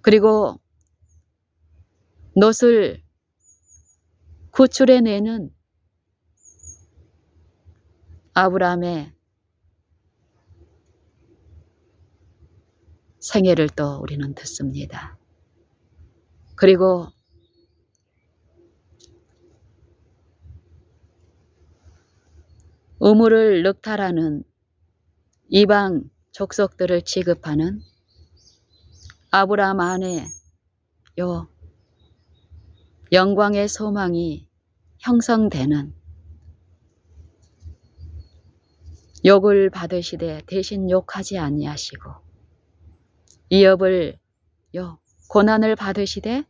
그리고 롯을 구출해내는 아브라함의 생애를 또 우리는 듣습니다. 그리고 우물을 늑탈하는 이방 족속들을 취급하는 아브라함 안에 영광의 소망이 형성되는, 욕을 받으시되 대신 욕하지 아니하시고 이업을 고난을 받으시되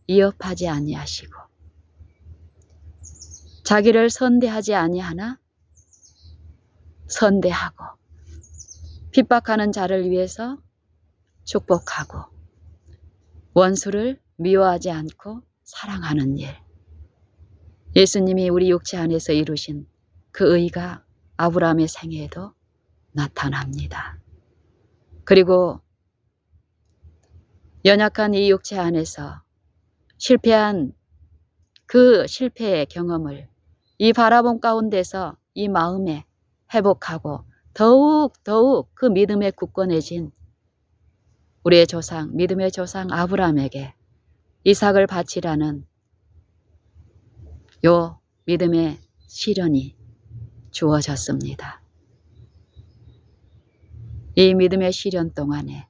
이업하지 아니하시고 자기를 선대하지 아니하나 선대하고 핍박하는 자를 위해서 축복하고 원수를 미워하지 않고 사랑하는 일, 예수님이 우리 육체 안에서 이루신 그 의가 아브라함의 생애에도 나타납니다. 그리고 연약한 이 육체 안에서 실패한 그 실패의 경험을 이 바라봄 가운데서 이 마음에 회복하고 더욱 그 믿음에 굳건해진 우리의 조상, 믿음의 조상 아브라함에게 이삭을 바치라는 믿음의 시련이 주어졌습니다. 이 믿음의 시련 동안에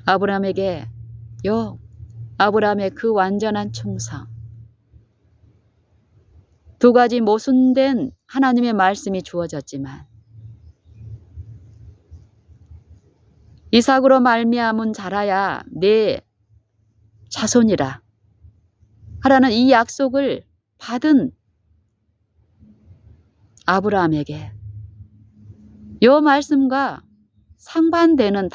아브라함에게 아브라함의 그 완전한 충성, 두 가지 모순된 하나님의 말씀이 주어졌지만 이삭으로 말미암은 자라야 내 자손이라 하라는 이 약속을 받은 아브라함에게 이 말씀과 상반되는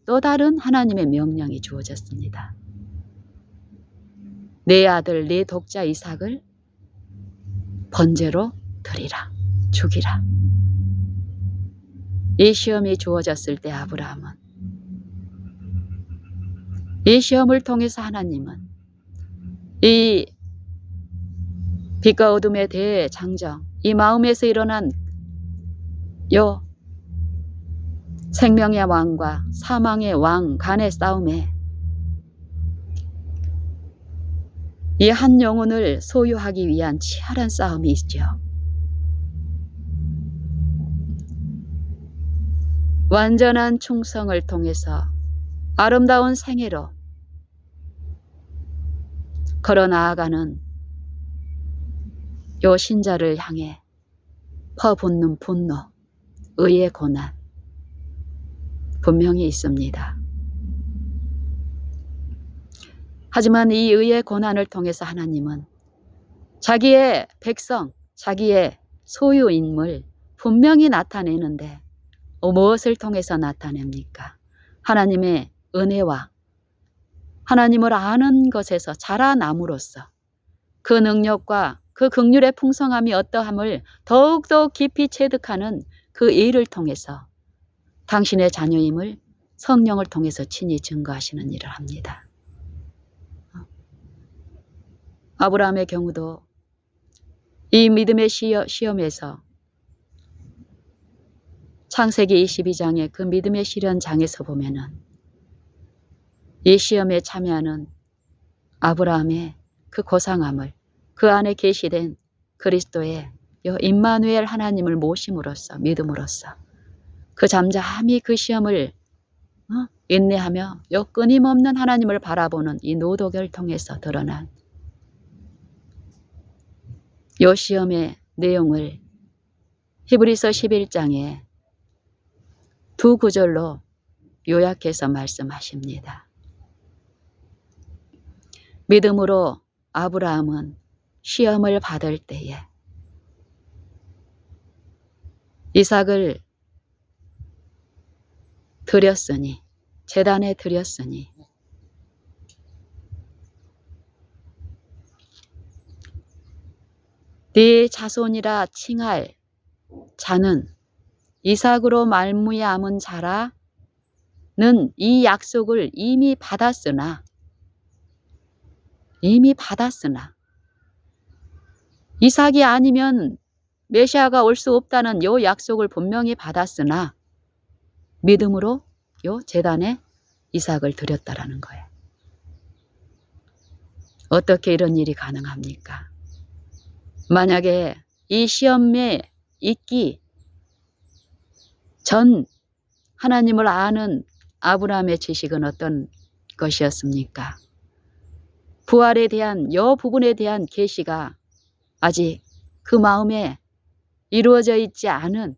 또 다른 하나님의 명령이 주어졌습니다. 내 아들 내 독자 이삭을 번제로 드리라. 죽이라. 이 시험이 주어졌을 때 아브라함은, 이 시험을 통해서 하나님은 이 빛과 어둠의 대장정, 이 마음에서 일어난 요 생명의 왕과 사망의 왕 간의 싸움에 이 한 영혼을 소유하기 위한 치열한 싸움이 있죠. 완전한 충성을 통해서 아름다운 생애로 걸어 나아가는 요 신자를 향해 퍼붓는 분노, 의의 고난 분명히 있습니다. 하지만 이 의의 고난을 통해서 하나님은 자기의 백성, 자기의 소유인물 분명히 나타내는데 무엇을 통해서 나타냅니까? 하나님의 은혜와 하나님을 아는 것에서 자라남으로써 그 능력과 그 긍휼의 풍성함이 어떠함을 더욱더 깊이 체득하는 그 일을 통해서 당신의 자녀임을 성령을 통해서 친히 증거하시는 일을 합니다. 아브라함의 경우도 이 믿음의 시험에서 창세기 22장의 그 믿음의 시련장에서 보면은 이 시험에 참여하는 아브라함의 그 고상함을 그 안에 계시된 그리스도의 임마누엘 하나님을 모심으로써 믿음으로써 그 잠잠히 그 시험을 인내하며 끊임없는 하나님을 바라보는 이 노독을 통해서 드러난 이 시험의 내용을 히브리서 11장에 두 구절로 요약해서 말씀하십니다. 믿음으로 아브라함은 시험을 받을 때에 이삭을 드렸으니, 제단에 드렸으니 네 자손이라 칭할 자는 이삭으로 말미암은 자라는 이 약속을 이미 받았으나 이삭이 아니면 메시아가 올 수 없다는 요 약속을 분명히 받았으나 믿음으로 요 제단에 이삭을 드렸다라는 거예요. 어떻게 이런 일이 가능합니까? 만약에 이 시험에 있기 전 하나님을 아는 아브라함의 지식은 어떤 것이었습니까? 부활에 대한 요 부분에 대한 계시가 아직 그 마음에 이루어져 있지 않은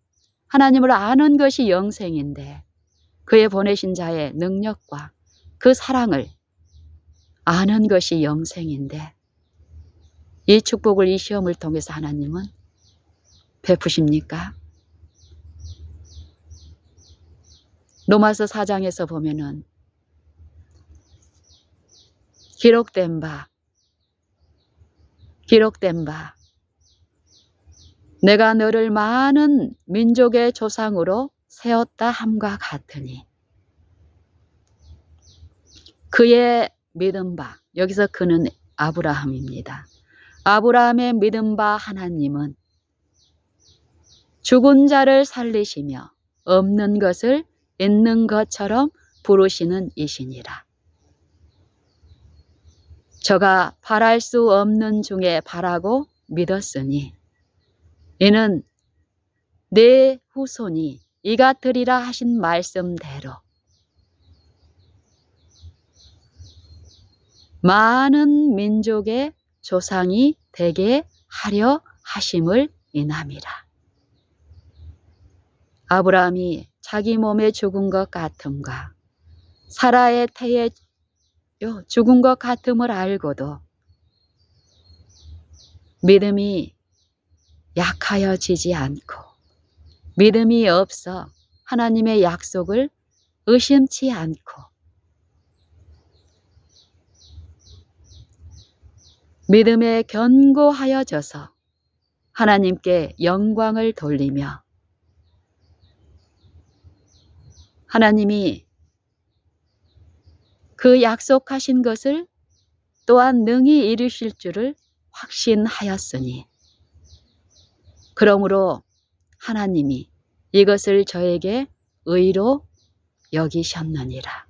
하나님을 아는 것이 영생인데 그의 보내신 자의 능력과 그 사랑을 아는 것이 영생인데 이 축복을 이 시험을 통해서 하나님은 베푸십니까? 로마서 4장에서 보면은 기록된 바 내가 너를 많은 민족의 조상으로 세웠다 함과 같으니 그의 믿음 바, 여기서 그는 아브라함입니다. 아브라함의 믿음 바 하나님은 죽은 자를 살리시며 없는 것을 있는 것처럼 부르시는 이시니라. 저가 바랄 수 없는 중에 바라고 믿었으니 이는 내 후손이 이같으리라 하신 말씀대로 많은 민족의 조상이 되게 하려 하심을 인함이라. 아브라함이 자기 몸에 죽은 것 같음과 사라의 태에 죽은 것 같음을 알고도 믿음이 약하여지지 않고 믿음이 없어 하나님의 약속을 의심치 않고 믿음에 견고하여져서 하나님께 영광을 돌리며 하나님이 그 약속하신 것을 또한 능히 이루실 줄을 확신하였으니 그러므로 하나님이 이것을 저에게 의로 여기셨느니라.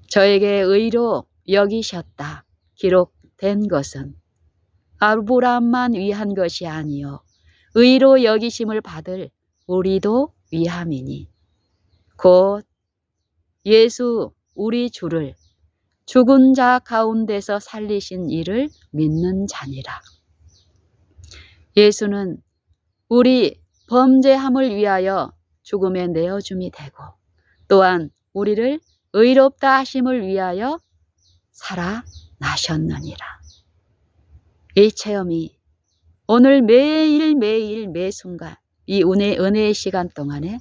저에게 의로 여기셨다 기록된 것은 아브라함만 위한 것이 아니요 의로 여기심을 받을 우리도 위함이니 곧 예수 우리 주를 죽은 자 가운데서 살리신 이를 믿는 자니라. 예수는 우리 범죄함을 위하여 죽음에 내어줌이 되고 또한 우리를 의롭다 하심을 위하여 살아나셨느니라. 이 체험이 오늘 매일매일 매순간 이 은혜의 시간 동안에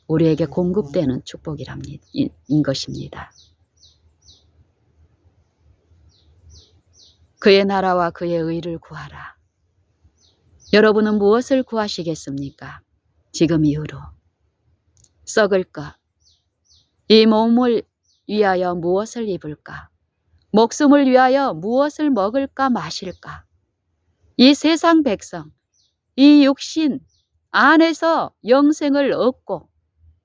우리에게 공급되는 축복이랍니다. 인 것입니다. 그의 나라와 그의 의를 구하라. 여러분은 무엇을 구하시겠습니까? 지금 이후로 썩을 것, 이 몸을 위하여 무엇을 입을까? 목숨을 위하여 무엇을 먹을까 마실까? 이 세상 백성, 이 육신 안에서 영생을 얻고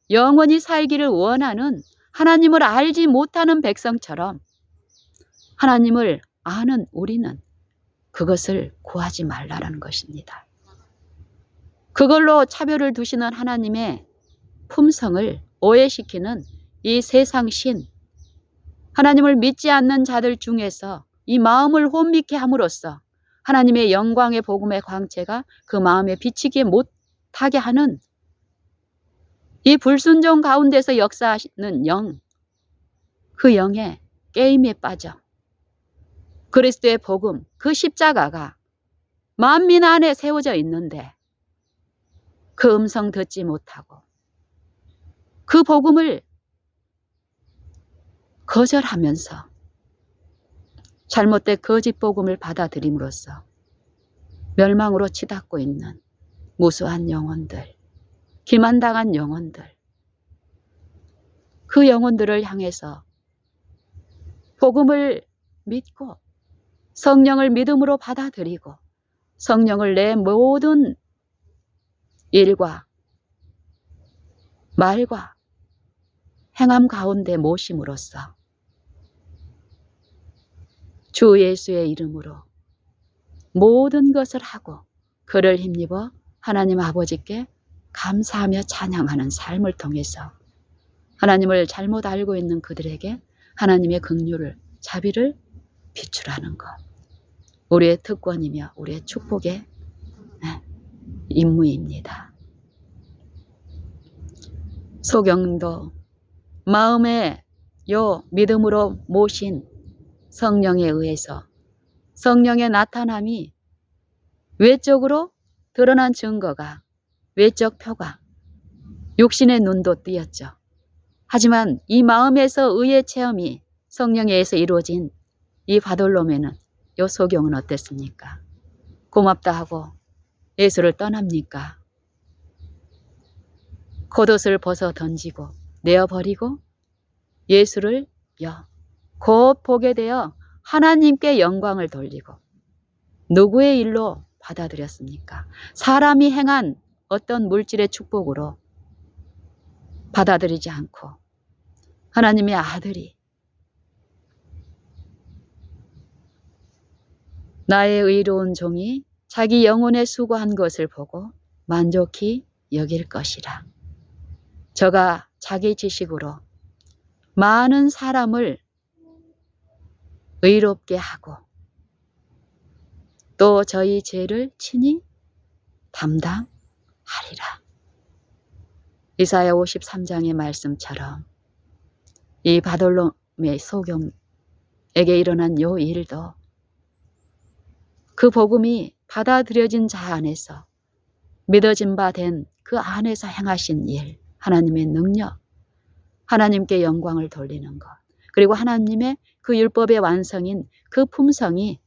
영원히 살기를 원하는 하나님을 알지 못하는 백성처럼 하나님을 아는 우리는 그것을 구하지 말라는 것입니다. 그걸로 차별을 두시는 하나님의 품성을 오해시키는 이 세상 신, 하나님을 믿지 않는 자들 중에서 이 마음을 혼미케 함으로써 하나님의 영광의 복음의 광채가 그 마음에 비치지 못하게 하는 이 불순종 가운데서 역사하시는 영, 그 영의 게임에 빠져 그리스도의 복음, 그 십자가가 만민 안에 세워져 있는데 그 음성 듣지 못하고 그 복음을 거절하면서 잘못된 거짓 복음을 받아들임으로써 멸망으로 치닫고 있는 무수한 영혼들, 기만당한 영혼들, 그 영혼들을 향해서 복음을 믿고 성령을 믿음으로 받아들이고 성령을 내 모든 일과 말과 행함 가운데 모심으로써 주 예수의 이름으로 모든 것을 하고 그를 힘입어 하나님 아버지께 감사하며 찬양하는 삶을 통해서 하나님을 잘못 알고 있는 그들에게 하나님의 긍휼을, 자비를 비추라는 것. 우리의 특권이며 우리의 축복의 임무입니다. 소경도 마음에 요 믿음으로 모신 성령에 의해서 성령의 나타남이 외적으로 드러난 증거가 외적 표가 육신의 눈도 띄었죠. 하지만 이 마음에서 의의 체험이 성령에 의해서 이루어진 이 바돌로메는 요 소경은 어땠습니까? 고맙다 하고 예수를 떠납니까? 겉옷을 벗어 던지고 내어버리고 예수를 곧 보게 되어 하나님께 영광을 돌리고 누구의 일로 받아들였습니까? 사람이 행한 어떤 물질의 축복으로 받아들이지 않고 하나님의 아들이 나의 의로운 종이 자기 영혼에 수고한 것을 보고 만족히 여길 것이라. 저가 자기 지식으로 많은 사람을 의롭게 하고 또 저희 죄를 친히 담당하리라. 이사야 53장의 말씀처럼 이 바돌로메 소경에게 일어난 요 일도 그 복음이 받아들여진 자 안에서 믿어진 바 된 그 안에서 행하신 일, 하나님의 능력, 하나님께 영광을 돌리는 것, 그리고 하나님의 그 율법의 완성인 그 품성이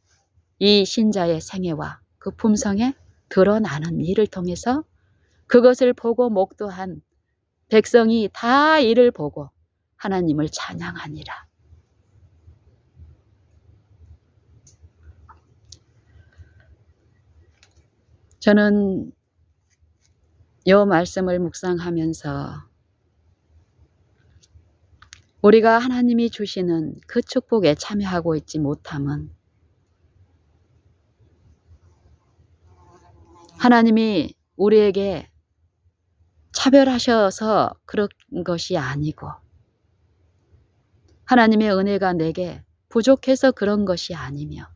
이 신자의 생애와 그 품성에 드러나는 일을 통해서 그것을 보고 목도한 백성이 다 이를 보고 하나님을 찬양하니라. 저는 이 말씀을 묵상하면서 우리가 하나님이 주시는 그 축복에 참여하고 있지 못함은 하나님이 우리에게 차별하셔서 그런 것이 아니고 하나님의 은혜가 내게 부족해서 그런 것이 아니며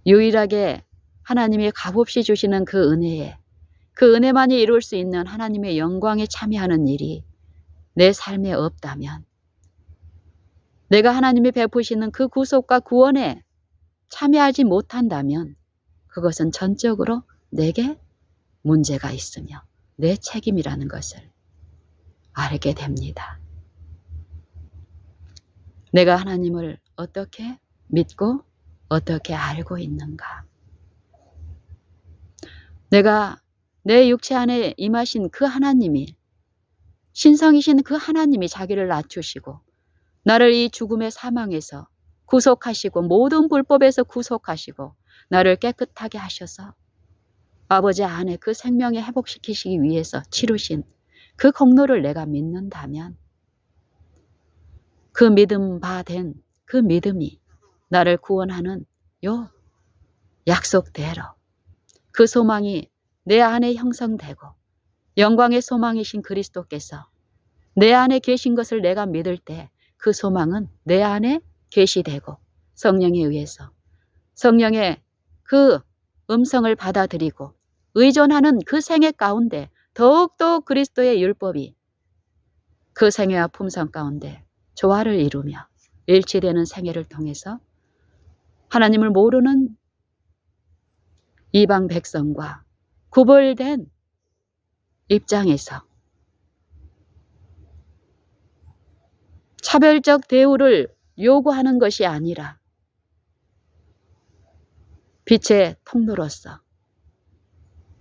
유일하게 하나님이 값없이 주시는 그 은혜에 그 은혜만이 이룰 수 있는 하나님의 영광에 참여하는 일이 내 삶에 없다면 내가 하나님이 베푸시는 그 구속과 구원에 참여하지 못한다면 그것은 전적으로 내게 문제가 있으며 내 책임이라는 것을 알게 됩니다. 내가 하나님을 어떻게 믿고 어떻게 알고 있는가? 내가 내 육체 안에 임하신 그 하나님이 신성이신 그 하나님이 자기를 낮추시고 나를 이 죽음의 사망에서 구속하시고 모든 불법에서 구속하시고 나를 깨끗하게 하셔서 아버지 안에 그 생명에 회복시키시기 위해서 치르신 그 공로를 내가 믿는다면 그 믿음 바 된 그 믿음이 나를 구원하는 요 약속대로 그 소망이 내 안에 형성되고 영광의 소망이신 그리스도께서 내 안에 계신 것을 내가 믿을 때 그 소망은 내 안에 계시되고 성령에 의해서 성령의 그 음성을 받아들이고 의존하는 그 생애 가운데 더욱더 그리스도의 율법이 그 생애와 품성 가운데 조화를 이루며 일치되는 생애를 통해서 하나님을 모르는 이방 백성과 구별된 입장에서 차별적 대우를 요구하는 것이 아니라 빛의 통로로서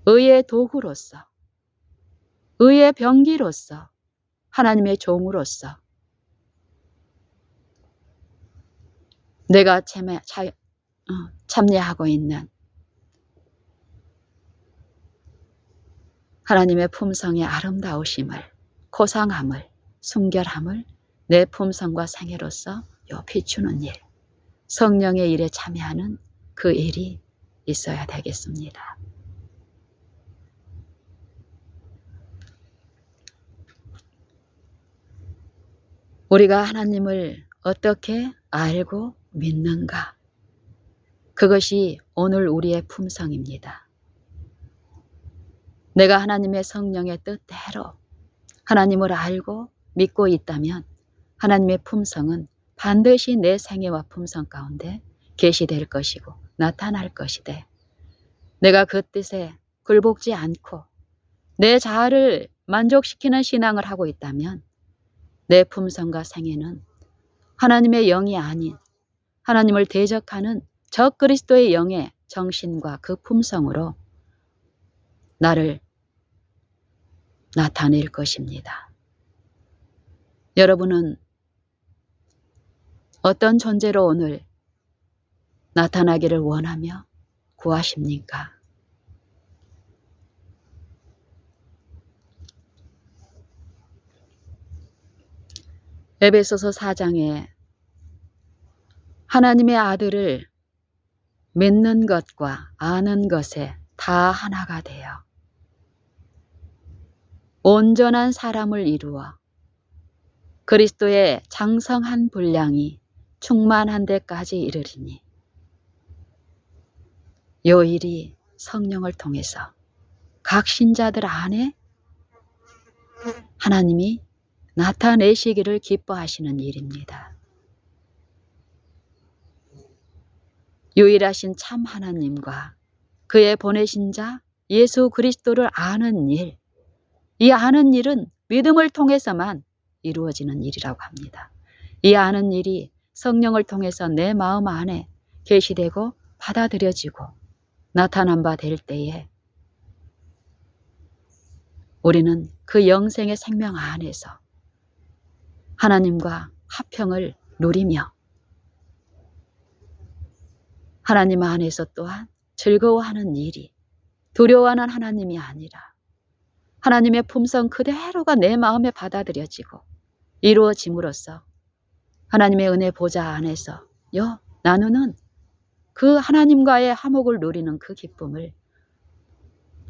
의의 도구로서 의의 병기로서 하나님의 종으로서 내가 참여하고 있는 하나님의 품성의 아름다우심을 고상함을 순결함을 내 품성과 생애로서 비추는 일, 성령의 일에 참여하는 그 일이 있어야 되겠습니다. 우리가 하나님을 어떻게 알고 믿는가? 그것이 오늘 우리의 품성입니다. 내가 하나님의 성령의 뜻대로 하나님을 알고 믿고 있다면 하나님의 품성은 반드시 내 생애와 품성 가운데 계시될 것이고 나타날 것이되 내가 그 뜻에 굴복지 않고 내 자아를 만족시키는 신앙을 하고 있다면 내 품성과 생애는 하나님의 영이 아닌 하나님을 대적하는 적 그리스도의 영의 정신과 그 품성으로 나를 나타낼 것입니다. 여러분은 어떤 존재로 오늘 나타나기를 원하며 구하십니까? 에베소서 4장에 하나님의 아들을 믿는 것과 아는 것에 다 하나가 되어 온전한 사람을 이루어 그리스도의 장성한 분량이 충만한 데까지 이르리니 요 일이 성령을 통해서 각 신자들 안에 하나님이 나타내시기를 기뻐하시는 일입니다. 유일하신 참 하나님과 그의 보내신 자 예수 그리스도를 아는 일, 이 아는 일은 믿음을 통해서만 이루어지는 일이라고 합니다. 이 아는 일이 성령을 통해서 내 마음 안에 계시되고 받아들여지고 나타난 바 될 때에 우리는 그 영생의 생명 안에서 하나님과 화평을 누리며 하나님 안에서 또한 즐거워하는 일이 두려워하는 하나님이 아니라 하나님의 품성 그대로가 내 마음에 받아들여지고 이루어짐으로써 하나님의 은혜 보좌 안에서 나누는 그 하나님과의 화목을 누리는 그 기쁨을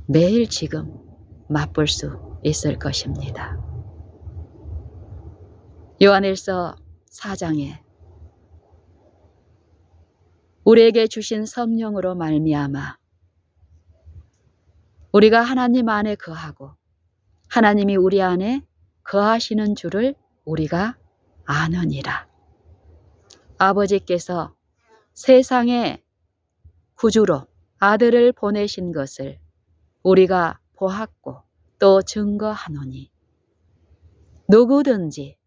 매일 지금 맛볼 수 있을 것입니다. 요한일서 4장에 우리에게 주신 성령으로 말미암아 우리가 하나님 안에 거하고 하나님이 우리 안에 거하시는 줄을 우리가 아느니라. 아버지께서 세상의 구주로 아들을 보내신 것을 우리가 보았고 또 증거하노니 누구든지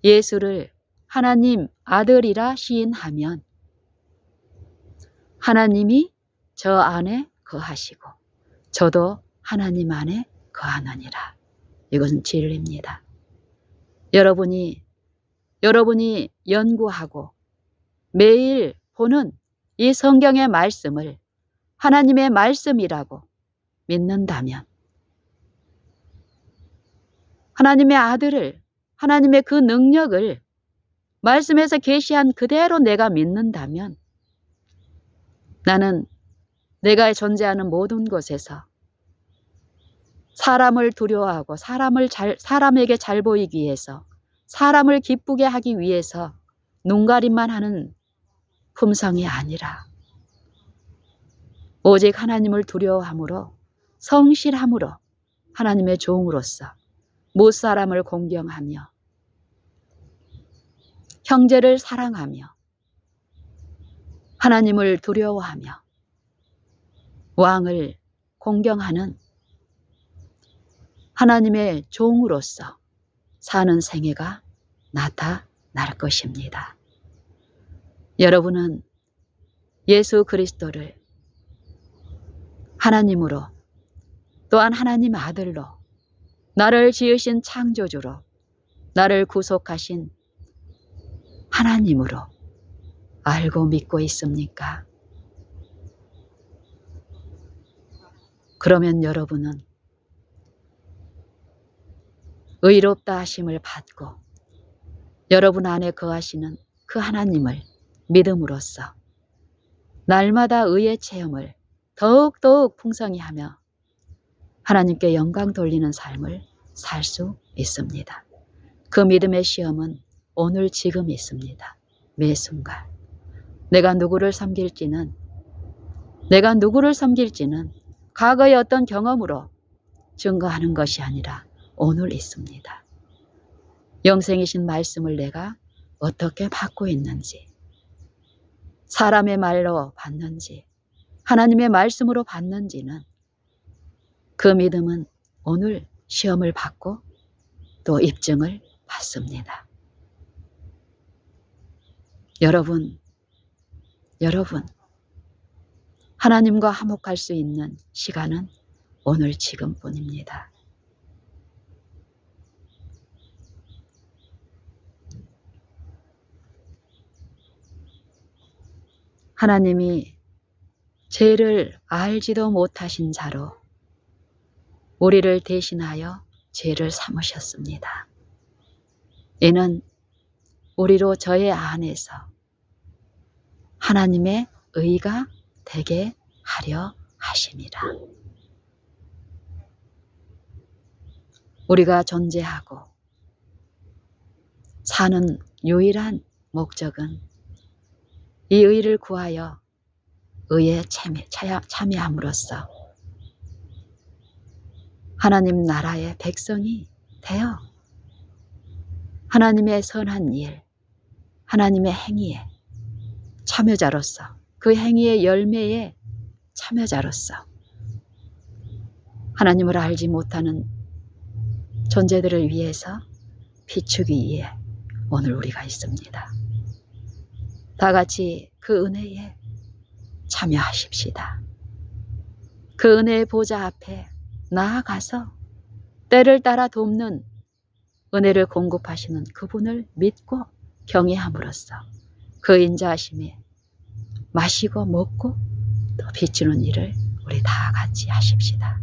예수를 하나님 아들이라 시인하면 하나님이 저 안에 거하시고 저도 하나님 안에 거하느니라. 이것은 진리입니다. 여러분이 연구하고 매일 보는 이 성경의 말씀을 하나님의 말씀이라고 믿는다면 하나님의 아들을 하나님의 그 능력을 말씀에서 계시한 그대로 내가 믿는다면 나는 내가 존재하는 모든 곳에서 사람을 두려워하고 사람에게 잘 보이기 위해서 사람을 기쁘게 하기 위해서 눈가림만 하는 품성이 아니라 오직 하나님을 두려워함으로 성실함으로 하나님의 종으로서 무사람을 공경하며 형제를 사랑하며 하나님을 두려워하며 왕을 공경하는 하나님의 종으로서 사는 생애가 나타날 것입니다. 여러분은 예수 그리스도를 하나님으로 또한 하나님 아들로 나를 지으신 창조주로 나를 구속하신 하나님으로 알고 믿고 있습니까? 그러면 여러분은 의롭다 하심을 받고 여러분 안에 거하시는 그 하나님을 믿음으로써 날마다 의의 체험을 더욱더욱 풍성히 하며 하나님께 영광 돌리는 삶을 살 수 있습니다. 그 믿음의 시험은 오늘 지금 있습니다. 매 순간 내가 누구를 섬길지는 과거의 어떤 경험으로 증거하는 것이 아니라 오늘 있습니다. 영생이신 말씀을 내가 어떻게 받고 있는지, 사람의 말로 받는지, 하나님의 말씀으로 받는지는 그 믿음은 오늘 시험을 받고 또 입증을 받습니다. 여러분, 하나님과 화목할 수 있는 시간은 오늘 지금뿐입니다. 하나님이 죄를 알지도 못하신 자로 우리를 대신하여 죄를 삼으셨습니다. 이는 우리로 저의 안에서 하나님의 의가 되게 하려 하심이라. 우리가 존재하고 사는 유일한 목적은 이 의를 구하여 의에 참여함으로써 하나님 나라의 백성이 되어 하나님의 선한 일, 하나님의 행위에 참여자로서 그 행위의 열매에 참여자로서 하나님을 알지 못하는 존재들을 위해서 비추기 위해 오늘 우리가 있습니다. 다 같이 그 은혜에 참여하십시다. 그 은혜의 보좌 앞에 나아가서 때를 따라 돕는 은혜를 공급하시는 그분을 믿고 경외함으로써 그 인자하심에 마시고 먹고 또 비추는 일을 우리 다 같이 하십시다.